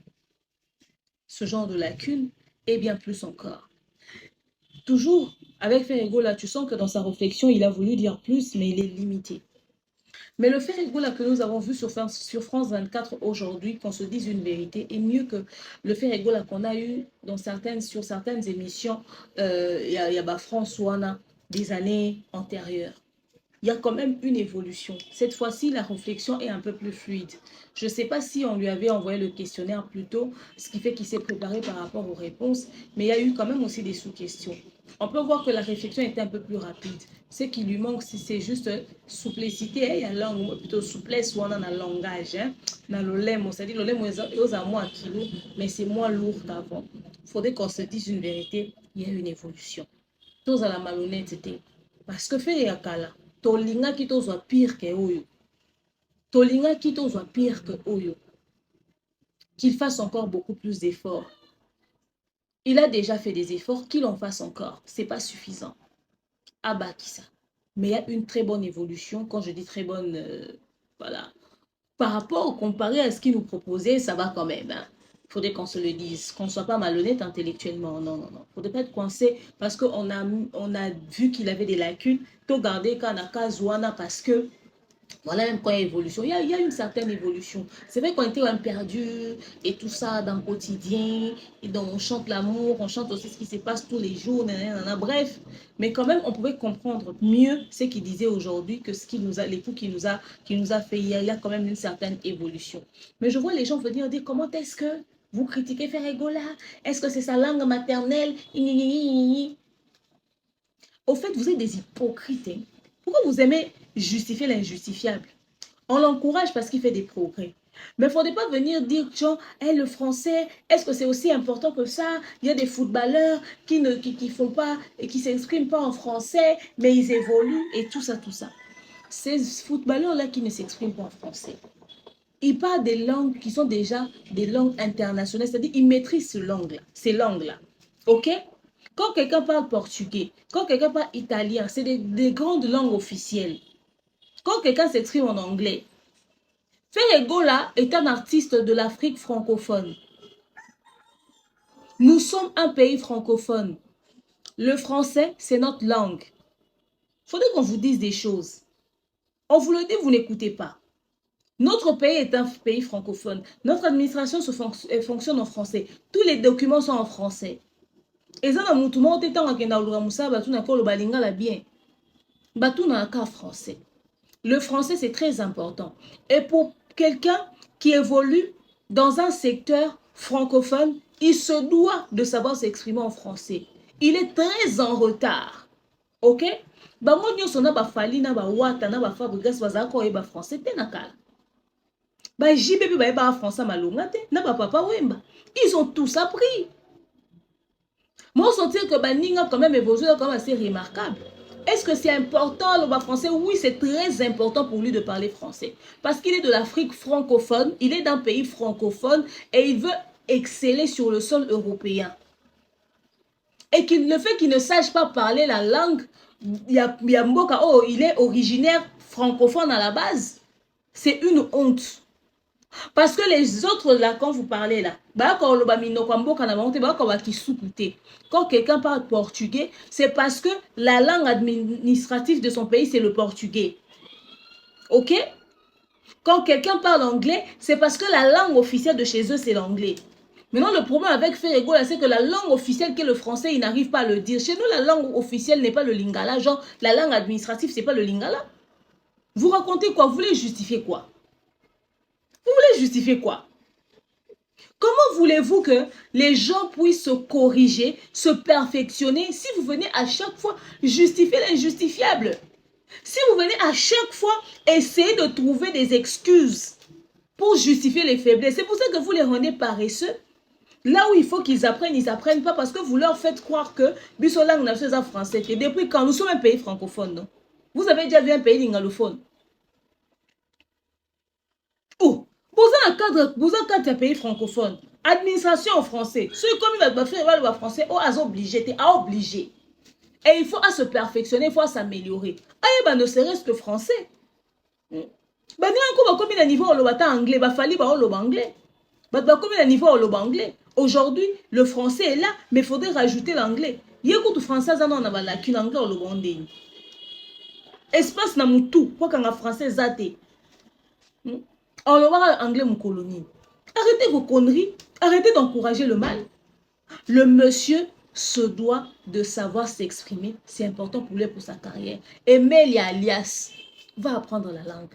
S8: ce genre de lacunes et bien plus encore. Toujours, avec Ferego là, tu sens que dans sa réflexion, il a voulu dire plus, mais il est limité. Mais le Ferego là que nous avons vu sur France 24 aujourd'hui, qu'on se dise une vérité, est mieux que le Ferego là qu'on a eu sur certaines émissions, il y a France Ouana des années antérieures. Il y a quand même une évolution. Cette fois-ci, la réflexion est un peu plus fluide. Je ne sais pas si on lui avait envoyé le questionnaire plus tôt, ce qui fait qu'il s'est préparé par rapport aux réponses, mais il y a eu quand même aussi des sous-questions. On peut voir que la réflexion était un peu plus rapide. Ce qui lui manque, c'est juste souplicité, il y a langue, plutôt souplesse ou on a un langage, dans le lemo, c'est-à-dire le lemo est à moins kilo, mais c'est moins lourd qu'avant. Il faudrait qu'on se dise une vérité, il y a une évolution. Tous à la malhonnêteté. Parce que fait yakala. Tolinga kito soit pire que Oyo. Tolinga kito soit pire que Oyo. Qu'il fasse encore beaucoup plus d'efforts. Il a déjà fait des efforts, qu'il en fasse encore. C'est pas suffisant. Abakisa. Mais il y a une très bonne évolution. Quand je dis très bonne, voilà. Par rapport, comparé à ce qu'il nous proposait, ça va quand même. Hein. Il faudrait qu'on se le dise, qu'on ne soit pas malhonnête intellectuellement. Non, non, non. Il ne faudrait pas être coincé parce qu'on a vu qu'il avait des lacunes. Tout garder Kanaka Zouana parce que, voilà, même quand il y a évolution, il y a une certaine évolution. C'est vrai qu'on était un perdu et tout ça dans le quotidien. Et donc on chante l'amour, on chante aussi ce qui se passe tous les jours, nanana, bref. Mais quand même, on pouvait comprendre mieux ce qu'il disait aujourd'hui que ce qu'il nous a, les coups qu'il nous a fait hier. Il y a quand même une certaine évolution. Mais je vois les gens venir dire comment est-ce que vous critiquez Ferego là? Est-ce que c'est sa langue maternelle? Au fait, vous êtes des hypocrites. Hein? Pourquoi vous aimez justifier l'injustifiable? On l'encourage parce qu'il fait des progrès. Mais il ne faudrait pas venir dire, genre, hey, le français, est-ce que c'est aussi important que ça? Il y a des footballeurs qui font pas et qui ne s'expriment pas en français, mais ils évoluent et tout ça, tout ça. Ces footballeurs-là qui ne s'expriment pas en français, ils parlent des langues qui sont déjà des langues internationales, c'est-à-dire qu'ils maîtrisent ces langues-là. OK? Quand quelqu'un parle portugais, quand quelqu'un parle italien, c'est des grandes langues officielles. Quand quelqu'un s'exprime en anglais, Ferego là est un artiste de l'Afrique francophone. Nous sommes un pays francophone. Le français, c'est notre langue. Il faudrait qu'on vous dise des choses. On vous le dit, vous n'écoutez pas. Notre pays est un pays francophone. Notre administration fonctionne en français. Tous les documents sont en français. Et ça, français. Le français, c'est très important. Et pour quelqu'un qui évolue dans un secteur francophone, il se doit de savoir s'exprimer en français. il est très en retard. Ok? Bango nyonso na ba fali na ba wata na ba Fabregas bazako oyeba français te na kala. Ba JBB ba yeba français malonga te na ba papa Wemba. Ils ont tous appris. Moi sentir que ba ninga quand même évolué quand même assez remarquable. Est-ce que c'est important le bas français? Oui, c'est très important pour lui de parler français. Parce qu'il est de l'Afrique francophone, il est d'un pays francophone et il veut exceller sur le sol européen. Et le fait qu'il ne sache pas parler la langue, il est originaire francophone à la base, c'est une honte. Parce que les autres, là, quand vous parlez là, quand quelqu'un parle portugais, c'est parce que la langue administrative de son pays, c'est le portugais. Ok? Quand quelqu'un parle anglais, c'est parce que la langue officielle de chez eux, c'est l'anglais. Maintenant, le problème avec Ferrego, c'est que la langue officielle qui est le français, il n'arrive pas à le dire. Chez nous, la langue officielle n'est pas le lingala. Genre, la langue administrative, c'est pas le lingala. Vous racontez quoi? Vous voulez justifier quoi? Vous voulez justifier quoi? Comment voulez-vous que les gens puissent se corriger, se perfectionner si vous venez à chaque fois justifier l'injustifiable? Si vous venez à chaque fois essayer de trouver des excuses pour justifier les faiblesses, c'est pour ça que vous les rendez paresseux. Là où il faut qu'ils apprennent, ils n'apprennent pas parce que vous leur faites croire que Bissolang n'a pas français. Et depuis quand nous sommes un pays francophone, non? Vous avez déjà vu un pays lingalophone? Oh! Vous avez un cadre pays francophone. Administration en français. Ceux comme il va faire le français, obligé. Et il faut à se perfectionner, il faut s'améliorer. Ah, ne serait-ce que français. Bah, comme il a niveau anglais, bah, fallait anglais. Bah, comme il a niveau anglais. Aujourd'hui, le français est là, mais il faudrait rajouter l'anglais. Il y a beaucoup de français qui ont la lacune anglais au anglais. Espace na mutu, quoi qu'en français zate. On le voit anglais mon colonie. Arrêtez vos conneries, arrêtez d'encourager le mal. Le monsieur se doit de savoir s'exprimer, c'est important pour lui pour sa carrière. Emelia Alias va apprendre la langue.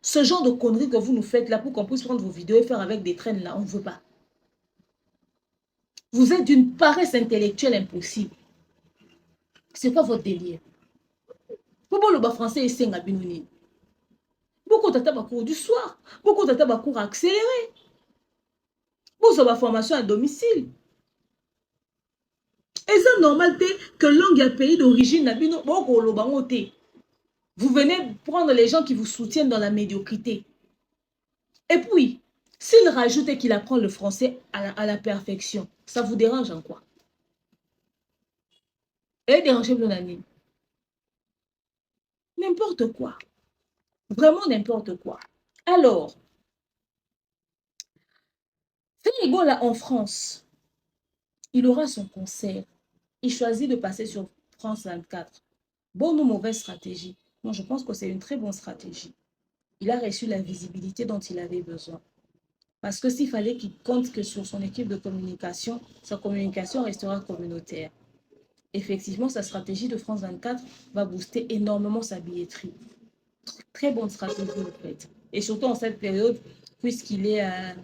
S8: Ce genre de conneries que vous nous faites là pour qu'on puisse prendre vos vidéos et faire avec des traînes là, on ne veut pas. Vous êtes d'une paresse intellectuelle impossible. C'est quoi votre délire? Pourquoi le bas français est singabinouni? Beaucoup de cours du soir, beaucoup de cours accélérés. Vous avez formation à domicile. Et c'est normal que langue et pays d'origine vous venez prendre les gens qui vous soutiennent dans la médiocrité. Et puis, s'il rajoute qu'il apprend le français à la perfection, ça vous dérange en quoi? Et déranger le nani. N'importe quoi. Vraiment n'importe quoi. Alors, Ferrego là en France, il aura son concert. Il choisit de passer sur France 24. Bonne ou mauvaise stratégie? Moi, je pense que c'est une très bonne stratégie. Il a reçu la visibilité dont il avait besoin. Parce que s'il fallait qu'il compte que sur son équipe de communication, sa communication restera communautaire. Effectivement, sa stratégie de France 24 va booster énormément sa billetterie. Très bonne stratégie en fait. Et surtout en cette période, puisqu'il est à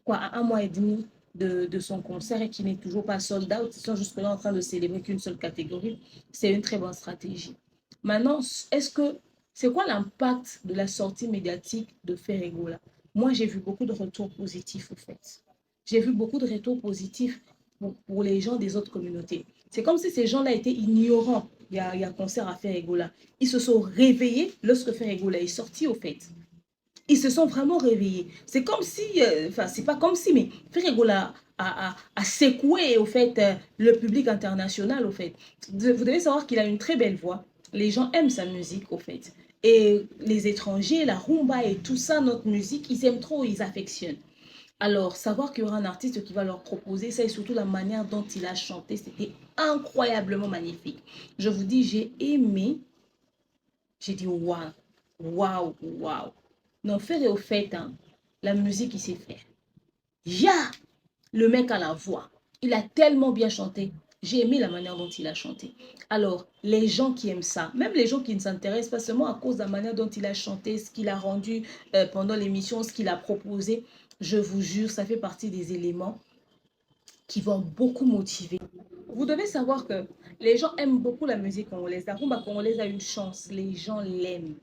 S8: 1 mois et demi de son concert et qu'il n'est toujours pas sold out, ils sont jusque-là en train de célébrer qu'une seule catégorie. C'est une très bonne stratégie. Maintenant, c'est quoi l'impact de la sortie médiatique de Ferrego là? Moi, j'ai vu beaucoup de retours positifs, au fait. J'ai vu beaucoup de retours positifs pour les gens des autres communautés. C'est comme si ces gens-là étaient ignorants. Il y a concert à Ferrego là. Ils se sont réveillés lorsque Ferrego là est sorti, au fait. Ils se sont vraiment réveillés. C'est comme si, c'est pas comme si, mais Ferrego là a secoué, au fait, le public international, au fait. Vous devez savoir qu'il a une très belle voix. Les gens aiment sa musique, au fait. Et les étrangers, la rumba et tout ça, notre musique, ils aiment trop, ils affectionnent. Alors, savoir qu'il y aura un artiste qui va leur proposer ça et surtout la manière dont il a chanté, c'était incroyablement magnifique. Je vous dis, j'ai aimé. J'ai dit, waouh, waouh, waouh. Non, faire et au fait, hein, la musique, il sait faire. Le mec a la voix. Il a tellement bien chanté. J'ai aimé la manière dont il a chanté. Alors, les gens qui aiment ça, même les gens qui ne s'intéressent pas seulement à cause de la manière dont il a chanté, ce qu'il a rendu pendant l'émission, ce qu'il a proposé, je vous jure, ça fait partie des éléments qui vont beaucoup motiver. Vous devez savoir que les gens aiment beaucoup la musique congolaise. La rumba congolaise a une chance. Les gens l'aiment.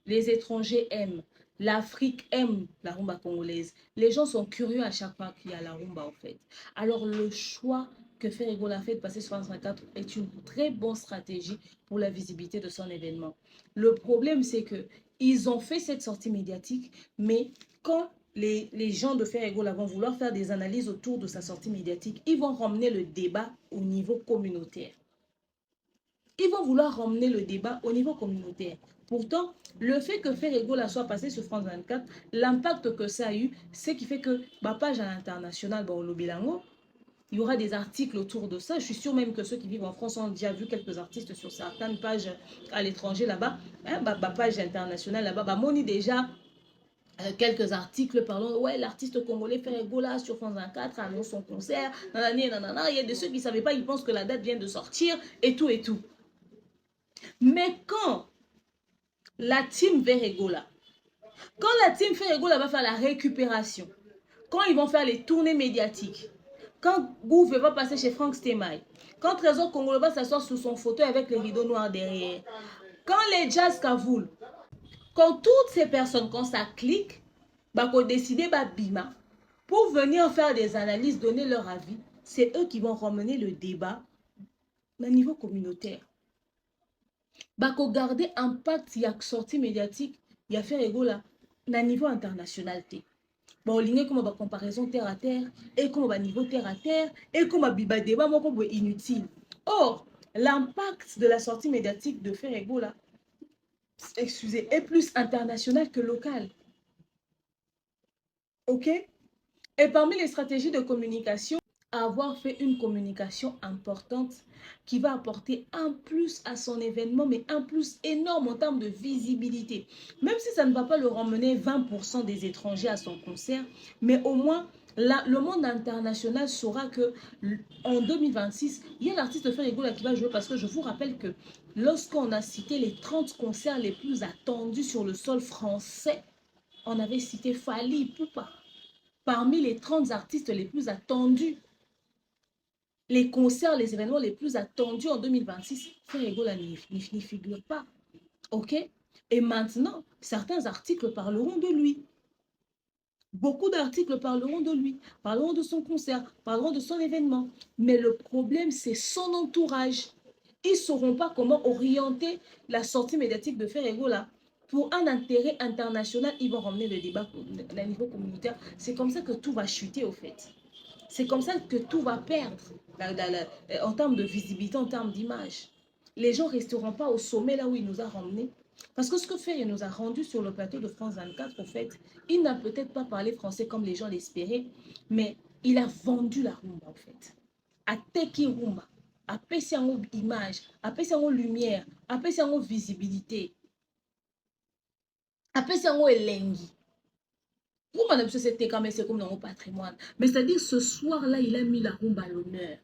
S8: Les étrangers aiment. L'Afrique aime la rumba congolaise. Les gens sont curieux à chaque fois qu'il y a la rumba, en fait. Alors, le choix que Ferrego l'a fait de passer sur France 24 est une très bonne stratégie pour la visibilité de son événement. Le problème, c'est que ils ont fait cette sortie médiatique, mais quand les gens de Ferrego vont vouloir faire des analyses autour de sa sortie médiatique, ils vont ramener le débat au niveau communautaire. Ils vont vouloir ramener le débat au niveau communautaire. Pourtant, le fait que Ferrego soit passé sur France 24, l'impact que ça a eu, c'est qui fait que ma page à l'international, il y aura des articles autour de ça. Je suis sûre même que ceux qui vivent en France ont déjà vu quelques artistes sur certaines pages à l'étranger là-bas. Ma page internationale là-bas, on y déjà quelques articles parlant, ouais, l'artiste congolais Ferrego sur France 24 annonce son concert, nanana. Il y a de ceux qui ne savaient pas, ils pensent que la date vient de sortir et tout et tout. Mais quand la team Ferrego quand la team Ferrego va faire la récupération, quand ils vont faire les tournées médiatiques, quand Gouve va passer chez Franck Stemay, quand Trésor Congolais va s'asseoir sous son fauteuil avec les rideaux noirs derrière, quand les Jazz Kavoul, quand toutes ces personnes, quand ça clique, qu'on décide bima pour venir faire des analyses, donner leur avis, c'est eux qui vont ramener le débat au niveau communautaire. Qu'on garder impact, il y a sortie médiatique, il y a Ferrego au niveau international. Bon, il y a comme comparaison terre à terre, et comme niveau terre à terre, et comme un débat inutile. Or, l'impact de la sortie médiatique de Ferrego excusez, est plus international que local. Ok? Et parmi les stratégies de communication, avoir fait une communication importante qui va apporter un plus à son événement, mais un plus énorme en termes de visibilité. Même si ça ne va pas le ramener 20% des étrangers à son concert, mais au moins, le monde international saura que en 2026, il y a l'artiste Ferrego qui va jouer, parce que je vous rappelle que lorsqu'on a cité les 30 concerts les plus attendus sur le sol français, on avait cité Fally Ipupa parmi les 30 artistes les plus attendus. Les concerts, les événements les plus attendus en 2026, Ferrego n'y figure pas. Ok? Et maintenant, certains articles parleront de lui. Beaucoup d'articles parleront de lui, parleront de son concert, parleront de son événement. Mais le problème, c'est son entourage. Ils ne sauront pas comment orienter la sortie médiatique de Ferrego pour un intérêt international. Ils vont ramener le débat à niveau communautaire. C'est comme ça que tout va chuter, au fait. C'est comme ça que tout va perdre en termes de visibilité, en termes d'image. Les gens ne resteront pas au sommet là où il nous a ramenés. Parce que ce que Ferrego nous a rendu sur le plateau de France 24, au fait, il n'a peut-être pas parlé français comme les gens l'espéraient, mais il a vendu la rumba, en fait. A teki rumba, a payé en image, a payé en lumière, a payé en visibilité, a payé en elengi. Rumba, c'était quand même, c'est comme dans mon patrimoine. Mais c'est-à-dire, ce soir-là, il a mis la rumba à l'honneur.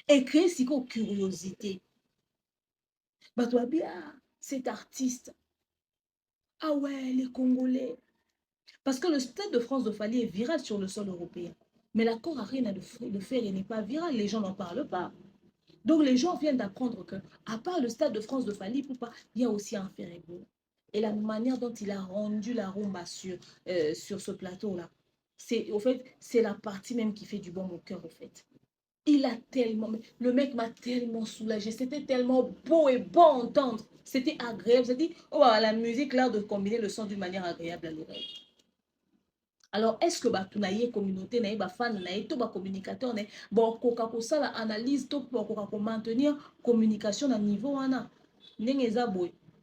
S8: Et créer si quoi curiosité. Bah toi bien, cet artiste. Ah ouais, les Congolais. Parce que le Stade de France de Fally est viral sur le sol européen. Mais l'accord Arena de Ferré n'est pas viral, les gens n'en parlent pas. Donc les gens viennent d'apprendre que, à part le Stade de France de Fally, il y a aussi un Ferrego. Et la manière dont il a rendu la rumba sur ce plateau-là, au fait, c'est la partie même qui fait du bon au cœur, au fait. Il a tellement... Le mec m'a tellement soulagé. C'était tellement beau et bon à entendre. C'était agréable. J'ai dit, oh, la musique, l'art de combiner le son d'une manière agréable à l'oreille. Alors, est-ce que tu as une communauté, tu as des fans, tu as des communicateurs, bon, pour ça, l'analyse, pour maintenir communication à niveau,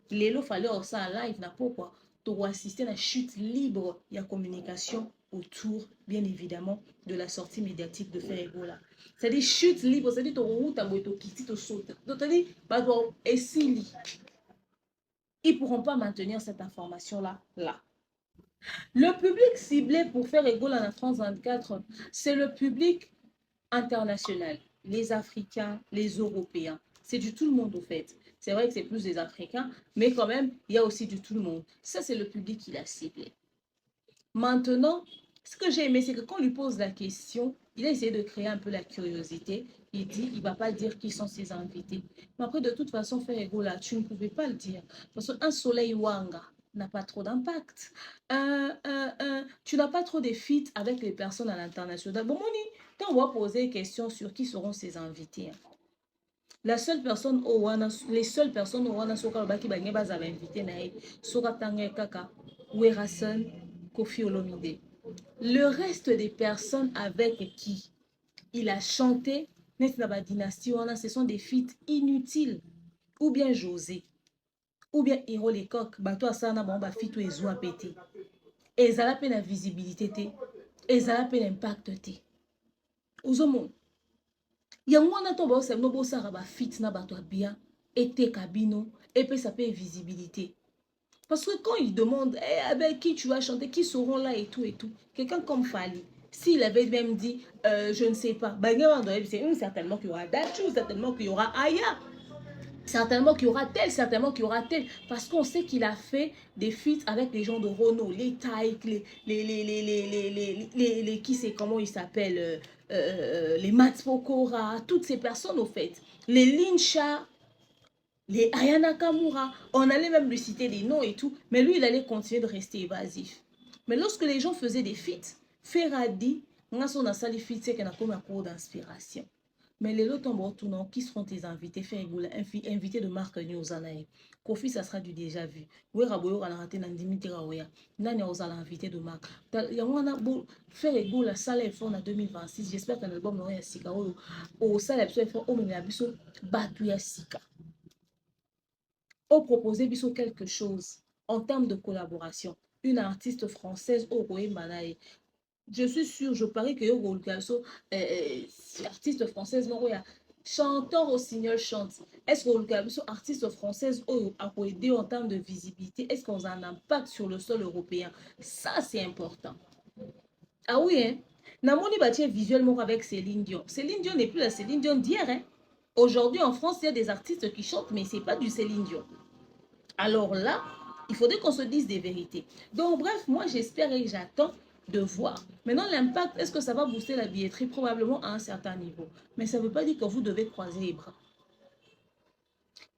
S8: il fallait ça en live, pourquoi? Pour assister à la chute libre, il y a communication autour, bien évidemment, de la sortie médiatique de Ferrego. C'est-à-dire chute libre, c'est-à-dire que ils ne pourront pas maintenir cette information-là. Le public ciblé pour Ferrego en France 24, c'est le public international, les Africains, les Européens. C'est du tout le monde, au fait. C'est vrai que c'est plus des Africains, mais quand même, il y a aussi du tout le monde. Ça, c'est le public qu'il a ciblé. Maintenant, Ce que j'ai aimé, c'est que quand on lui pose la question, il a essayé de créer un peu la curiosité. Il dit, il ne va pas dire qui sont ses invités. Mais après, de toute façon, Ferrego, là, tu ne pouvais pas le dire. Parce qu'un soleil wanga n'a pas trop d'impact. Tu n'as pas trop de fit avec les personnes à l'international. Bon, Moni, quand on va poser une question sur qui seront ses invités, hein. La seule personne au wana, les seules personnes au wana soka baki ba ngeba za invité na e soka tanga kaka Werason Kofi Olomide. Le reste des personnes avec qui il a chanté net na ba dynastie wana, ce sont des feats inutiles, ou bien José ou bien Hiro Lecoq bato asana ba ba feat ezo apété. Ezala pe na visibilité te, ezala pe na impact te. Ozomo yango wana to ba osem no bo sara ba fit na bato bien et kabino et puis ça peut visibilité. Parce que quand il demande avec qui tu vas chanter, qui seront là et tout, quelqu'un comme Fally, s'il avait même dit je ne sais pas, certainement qu'il y aura Dachou, certainement qu'il y aura Aya, certainement qu'il y aura tel, certainement qu'il y aura tel, parce qu'on sait qu'il a fait des feats avec les gens de Renault, les Taïk, les qui c'est, comment ils s'appellent, les Mats Pokora, toutes ces personnes au fait, les Lincha, les Ayana Kamura, on allait même lui citer des noms et tout, mais lui il allait continuer de rester évasif. Mais lorsque les gens faisaient des feats, Ferradi, on a son asali feats, c'est qu'on a comme un cours d'inspiration. Mais les autres tournant, qui seront tes invités? Ferrigula, invité de Marc Nyozanae. Kofi, ça sera du déjà vu. Weraboyo, on a raté Nandimiti Raoya. Nani Ozala, invité de Marc. Yamwana, Ferrigula, salle F1 en 2026. J'espère qu'un album n'aurait Sika. Au salle F1, au même abisso, Batuya Sika. On proposait biso quelque chose en termes de collaboration. Une artiste française, Oroé Manae. Je suis sûre, je parie que Yoro Lukaso, artiste française, non, chanteur au signal chante. Est-ce que Lukaso, artiste française, a aidé en termes de visibilité? Est-ce qu'on a un impact sur le sol européen? Ça, c'est important. Ah oui, hein? Namoni Batier visuellement avec Céline Dion. Céline Dion n'est plus la Céline Dion d'hier, hein? Aujourd'hui, en France, il y a des artistes qui chantent, mais ce n'est pas du Céline Dion. Alors là, il faudrait qu'on se dise des vérités. Donc, bref, moi, j'espère et j'attends de voir. Maintenant, l'impact, est-ce que ça va booster la billetterie? Probablement à un certain niveau. Mais ça ne veut pas dire que vous devez croiser les bras.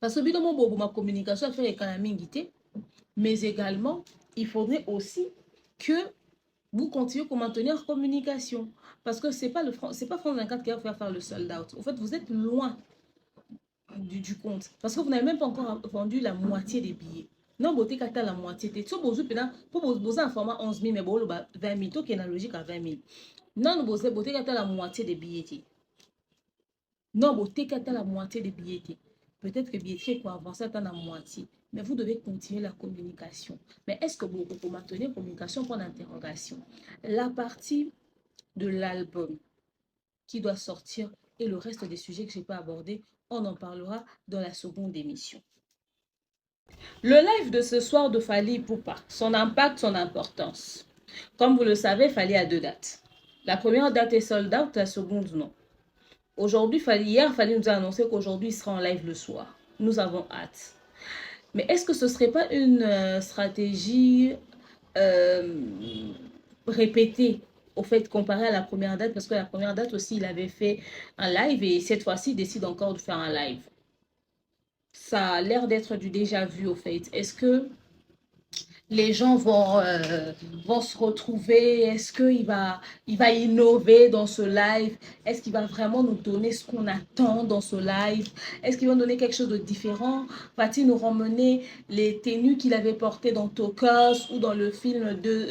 S8: Parce que, évidemment, ma communication a fait économique, mais également, il faudrait aussi que vous continuez pour maintenir communication. Parce que ce n'est pas France 24 qui va faire le sold out. En fait, vous êtes loin du compte. Parce que vous n'avez même pas encore vendu la moitié des billets. Non, vous avez la moitié. Pour vous un format 11 000, mais vous avez 20 000. Tout qui est logique à 20 000. Non, vous avez la moitié des billets. Non, vous avez la moitié des billets. Peut-être que billetterie pour avancer à la moitié. Mais vous devez continuer la communication. Mais est-ce que vous pouvez maintenir la communication pour l'interrogation? La partie de l'album qui doit sortir et le reste des sujets que je n'ai pas abordés, on en parlera dans la seconde émission. Le live de ce soir de Fally Ipupa, son impact, son importance. Comme vous le savez, Fally a 2 dates. La première date est sold out, la seconde non. Aujourd'hui, hier, Fally nous a annoncé qu'aujourd'hui, il sera en live le soir. Nous avons hâte. Mais est-ce que ce ne serait pas une stratégie répétée au fait comparé à la première date? Parce que la première date aussi, il avait fait un live et cette fois-ci, il décide encore de faire un live. Ça a l'air d'être du déjà vu au fait. Est-ce que les gens vont se retrouver? Est-ce qu'il va innover dans ce live? Est-ce qu'il va vraiment nous donner ce qu'on attend dans ce live? Est-ce qu'il va nous donner quelque chose de différent? Va-t-il nous ramener les tenues qu'il avait portées dans Tokos ou dans le film de...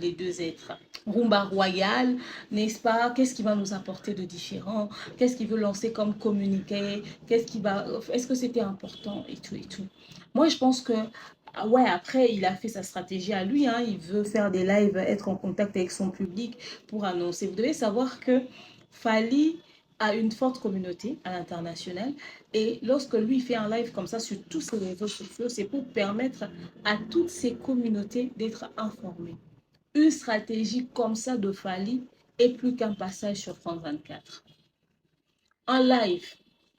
S8: les 2 êtres. Rumba Royale, n'est-ce pas? Qu'est-ce qu'il va nous apporter de différent? Qu'est-ce qu'il veut lancer comme communiqué? Est-ce que c'était important et tout et tout? Moi, je pense que ouais, après, il a fait sa stratégie à lui, hein. Il veut faire des lives, être en contact avec son public pour annoncer. Vous devez savoir que Fally a une forte communauté à l'international et lorsque lui fait un live comme ça sur tous ses réseaux sociaux, c'est pour permettre à toutes ces communautés d'être informées. Une stratégie comme ça de Fally est plus qu'un passage sur France 24. Un live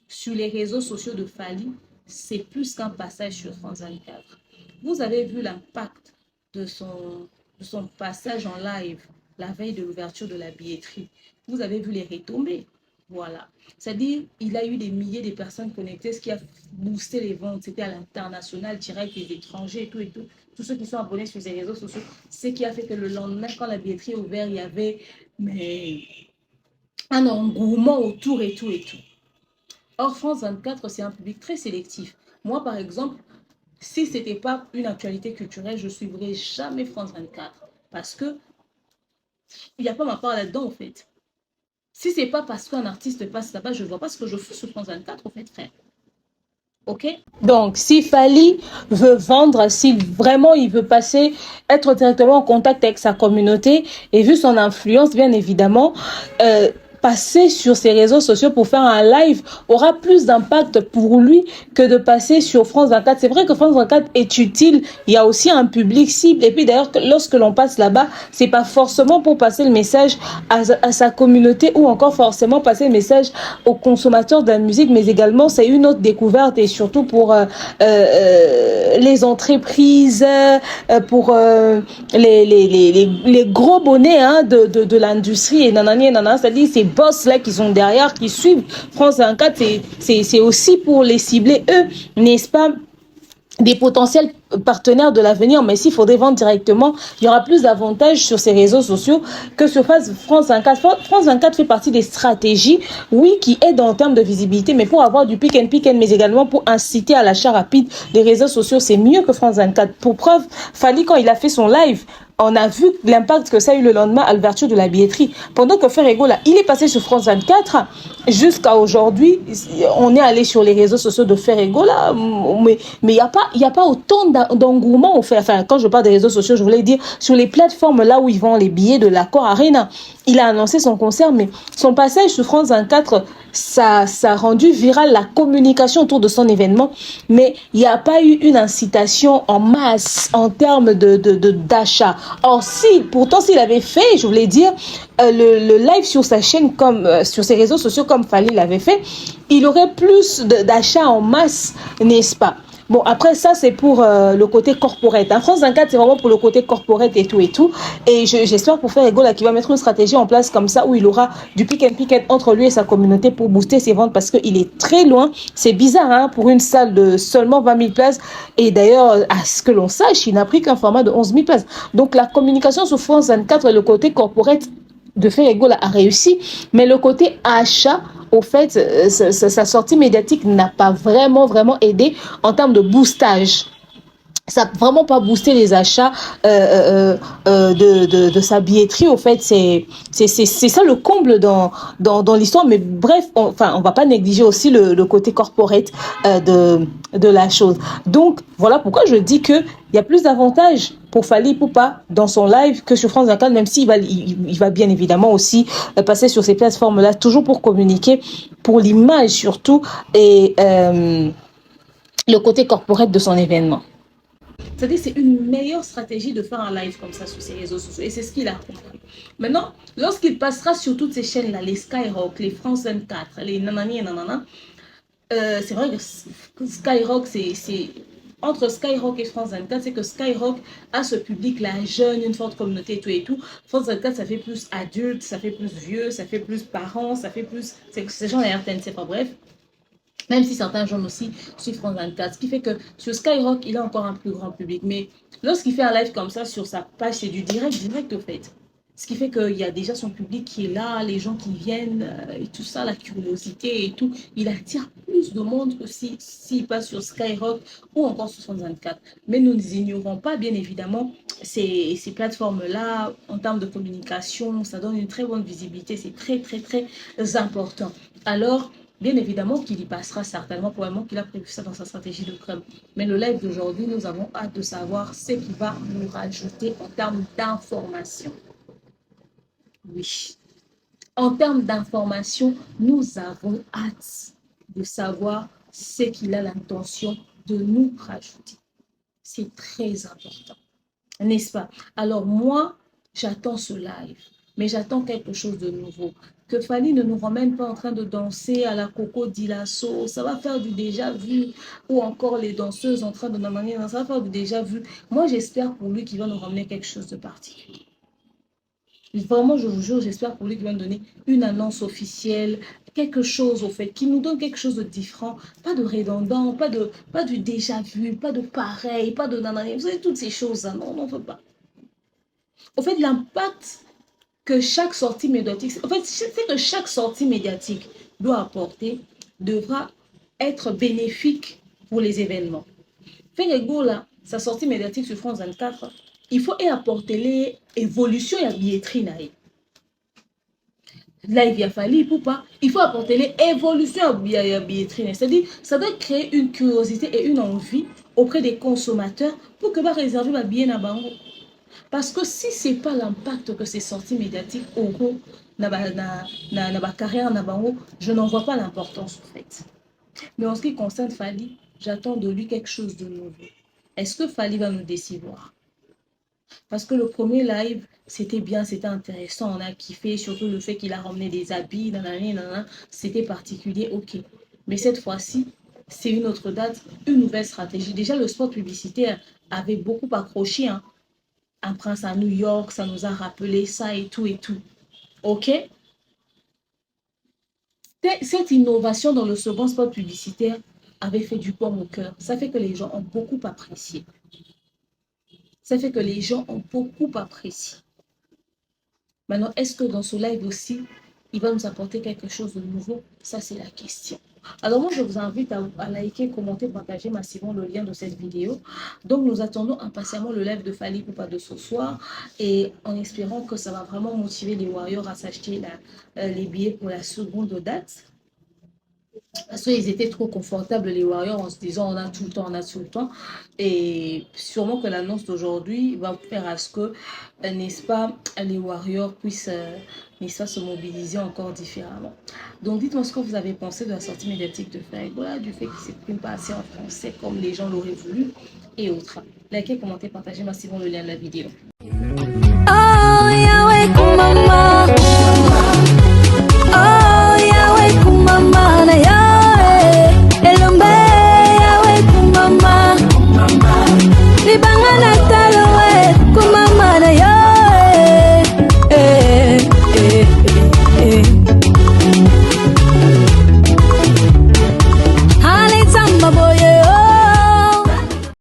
S8: sur les réseaux sociaux de Fally, c'est plus qu'un passage sur France 24. Vous avez vu l'impact de son de son passage en live, la veille de l'ouverture de la billetterie, vous avez vu les retombées. Voilà. C'est-à-dire, il a eu des milliers de personnes connectées, ce qui a boosté les ventes. C'était à l'international, direct, les étrangers et tout et tout. Tous ceux qui sont abonnés sur ces réseaux sociaux, ce qui a fait que le lendemain, quand la billetterie est ouverte, il y avait un engouement autour et tout et tout. Or, France 24, c'est un public très sélectif. Moi, par exemple, si ce n'était pas une actualité culturelle, je ne suivrais jamais France 24. Parce que il n'y a pas ma part là-dedans, en fait. Si ce n'est pas parce qu'un artiste passe là-bas, je ne vois pas ce que je fais sur France 24, en fait, frère. Ok? Donc, si Fally veut vendre, si vraiment il veut passer, être directement en contact avec sa communauté, et vu son influence, bien évidemment, passer sur ses réseaux sociaux pour faire un live aura plus d'impact pour lui que de passer sur France 24. C'est vrai que France 24 est utile, il y a aussi un public cible, et puis d'ailleurs, lorsque l'on passe là-bas, c'est pas forcément pour passer le message à sa communauté ou encore forcément passer le message aux consommateurs de la musique, mais également c'est une autre découverte et surtout pour les entreprises, pour les gros bonnets hein, de l'industrie et nanani, c'est-à-dire ces boss là qui sont derrière, qui suivent France 24, c'est aussi pour les cibler eux, n'est-ce pas, des potentiels partenaires de l'avenir, mais s'il faudrait vendre directement, il y aura plus d'avantages sur ces réseaux sociaux que sur France 24. France 24 fait partie des stratégies, oui, qui aident en termes de visibilité, mais pour avoir du pick and mais également pour inciter à l'achat rapide, les réseaux sociaux, c'est mieux que France 24. Pour preuve, Fally, quand il a fait son live, on a vu l'impact que ça a eu le lendemain à l'ouverture de la billetterie. Pendant que Ferrego, là, il est passé sur France 24, jusqu'à aujourd'hui, on est allé sur les réseaux sociaux de Ferrego, là, mais il n'y a pas autant d'engouement, enfin, quand je parle des réseaux sociaux, je voulais dire, sur les plateformes là où ils vendent les billets de l'Accor Arena. Il a annoncé son concert, mais son passage sur France 24, ça a rendu viral la communication autour de son événement, mais il n'y a pas eu une incitation en masse en termes d'achat. Or, pourtant, s'il avait fait, je voulais dire, le live sur sa chaîne, comme sur ses réseaux sociaux, comme Fally l'avait fait, il aurait plus d'achats en masse, n'est-ce pas? Bon, après ça, c'est pour le côté corporate. Hein. France 24, c'est vraiment pour le côté corporate et tout et tout. Et j'espère pour Ferrego là qu'il va mettre une stratégie en place comme ça où il aura du pick and entre lui et sa communauté pour booster ses ventes parce qu'il est très loin. C'est bizarre hein, pour une salle de seulement 20 000 places. Et d'ailleurs, à ce que l'on sache, il n'a pris qu'un format de 11 000 places. Donc la communication sur France 24 et le côté corporate de Ferrego a réussi, mais le côté achat, au fait, sa sortie médiatique n'a pas vraiment aidé en termes de boostage. Ça n'a vraiment pas boosté les achats de sa billetterie. Au fait, c'est ça le comble dans l'histoire. Mais bref, on va pas négliger aussi le côté corporate de la chose. Donc voilà pourquoi je dis que il y a plus d'avantages pour Fally Ipupa dans son live que sur France 24, même s'il il va bien évidemment aussi passer sur ces plateformes-là, toujours pour communiquer, pour l'image surtout, et le côté corporate de son événement. C'est-à-dire c'est une meilleure stratégie de faire un live comme ça sur ses réseaux sociaux. Et c'est ce qu'il a compris. Maintenant, lorsqu'il passera sur toutes ces chaînes-là, les Skyrock, les France 24, les nanani et nanana, c'est vrai que Skyrock, c'est... Entre Skyrock et France 24, c'est que Skyrock a ce public-là jeune, une forte communauté et tout. France 24, ça fait plus adulte, ça fait plus vieux, ça fait plus parents, ça fait plus... C'est genre la RTNC, pas bref. Même si certains jeunes aussi suivent France 24. Ce qui fait que sur Skyrock, il a encore un plus grand public. Mais lorsqu'il fait un live comme ça sur sa page, c'est du direct au fait. Ce qui fait qu'il y a déjà son public qui est là, les gens qui viennent et tout ça, la curiosité et tout. Il attire plus de monde que s'il passe sur Skyrock ou encore sur France 24. Mais nous n'ignorons pas, bien évidemment, ces plateformes-là, en termes de communication, ça donne une très bonne visibilité. C'est très important. Alors, bien évidemment qu'il y passera certainement, probablement qu'il a prévu ça dans sa stratégie de com. Mais le live d'aujourd'hui, nous avons hâte de savoir ce qu'il va nous rajouter en termes d'information. Oui. En termes d'information, nous avons hâte de savoir ce qu'il a l'intention de nous rajouter. C'est très important, n'est-ce pas? Alors moi, j'attends ce live, mais j'attends quelque chose de nouveau. que Fally ne nous ramène pas en train de danser à la Coco Dilasso. Ça va faire du déjà vu. Ou encore les danseuses en train de nous manier. Ça va faire du déjà vu. Moi, j'espère pour lui qu'il va nous ramener quelque chose de particulier. Vraiment, je vous jure, j'espère pour lui qu'il va nous donner une annonce officielle, quelque chose au fait, qui nous donne quelque chose de différent, pas de redondant, pas du déjà vu, pas de pareil, pas de nanani. Vous savez, toutes ces choses-là, non, on ne veut pas. Au fait, l'impact que chaque sortie médiatique, en fait, c'est que chaque sortie médiatique doit apporter, devra être bénéfique pour les événements. Ferrego, là, sa sortie médiatique sur France 24, il faut y apporter les évolutions et la billetterie. Là, il y a fallu pour pas. Il faut apporter les évolutions et la billetterie. C'est-à-dire, ça doit créer une curiosité et une envie auprès des consommateurs pour que va réserver ma billet na bango. Parce que si ce n'est pas l'impact que ces sorties médiatiques auront dans ma carrière na bango, je n'en vois pas l'importance en fait. Mais en ce qui concerne Fally, j'attends de lui quelque chose de nouveau. Est-ce que Fally va nous décevoir? Parce que le premier live, c'était bien, c'était intéressant, on a kiffé, surtout le fait qu'il a ramené des habits, c'était particulier, ok. Mais cette fois-ci, c'est une autre date, une nouvelle stratégie. Déjà, le spot publicitaire avait beaucoup accroché, hein. Un prince à New York, ça nous a rappelé ça et tout, ok. Cette innovation dans le second spot publicitaire avait fait du pomme au cœur. Ça fait que les gens ont beaucoup apprécié. Ça fait que les gens ont beaucoup apprécié. Maintenant, est-ce que dans ce live aussi, il va nous apporter quelque chose de nouveau? Ça, c'est la question. Alors moi, je vous invite à liker, commenter, partager massivement le lien de cette vidéo. Donc, nous attendons impatiemment le live de Fally Ipupa de ce soir et en espérant que ça va vraiment motiver les Warriors à s'acheter les billets pour la seconde date. Parce qu'ils étaient trop confortables, les Warriors, en se disant on a tout le temps, on a tout le temps. Et sûrement que l'annonce d'aujourd'hui va faire à ce que, n'est-ce pas, les Warriors puissent, n'est-ce pas, se mobiliser encore différemment. Donc dites-moi ce que vous avez pensé de la sortie médiatique de Fally, voilà, du fait qu'il ne s'exprime pas assez en français comme les gens l'auraient voulu et autres. Likez, commentez, partagez massivement le lien de la vidéo.
S10: Oh, Yahweh,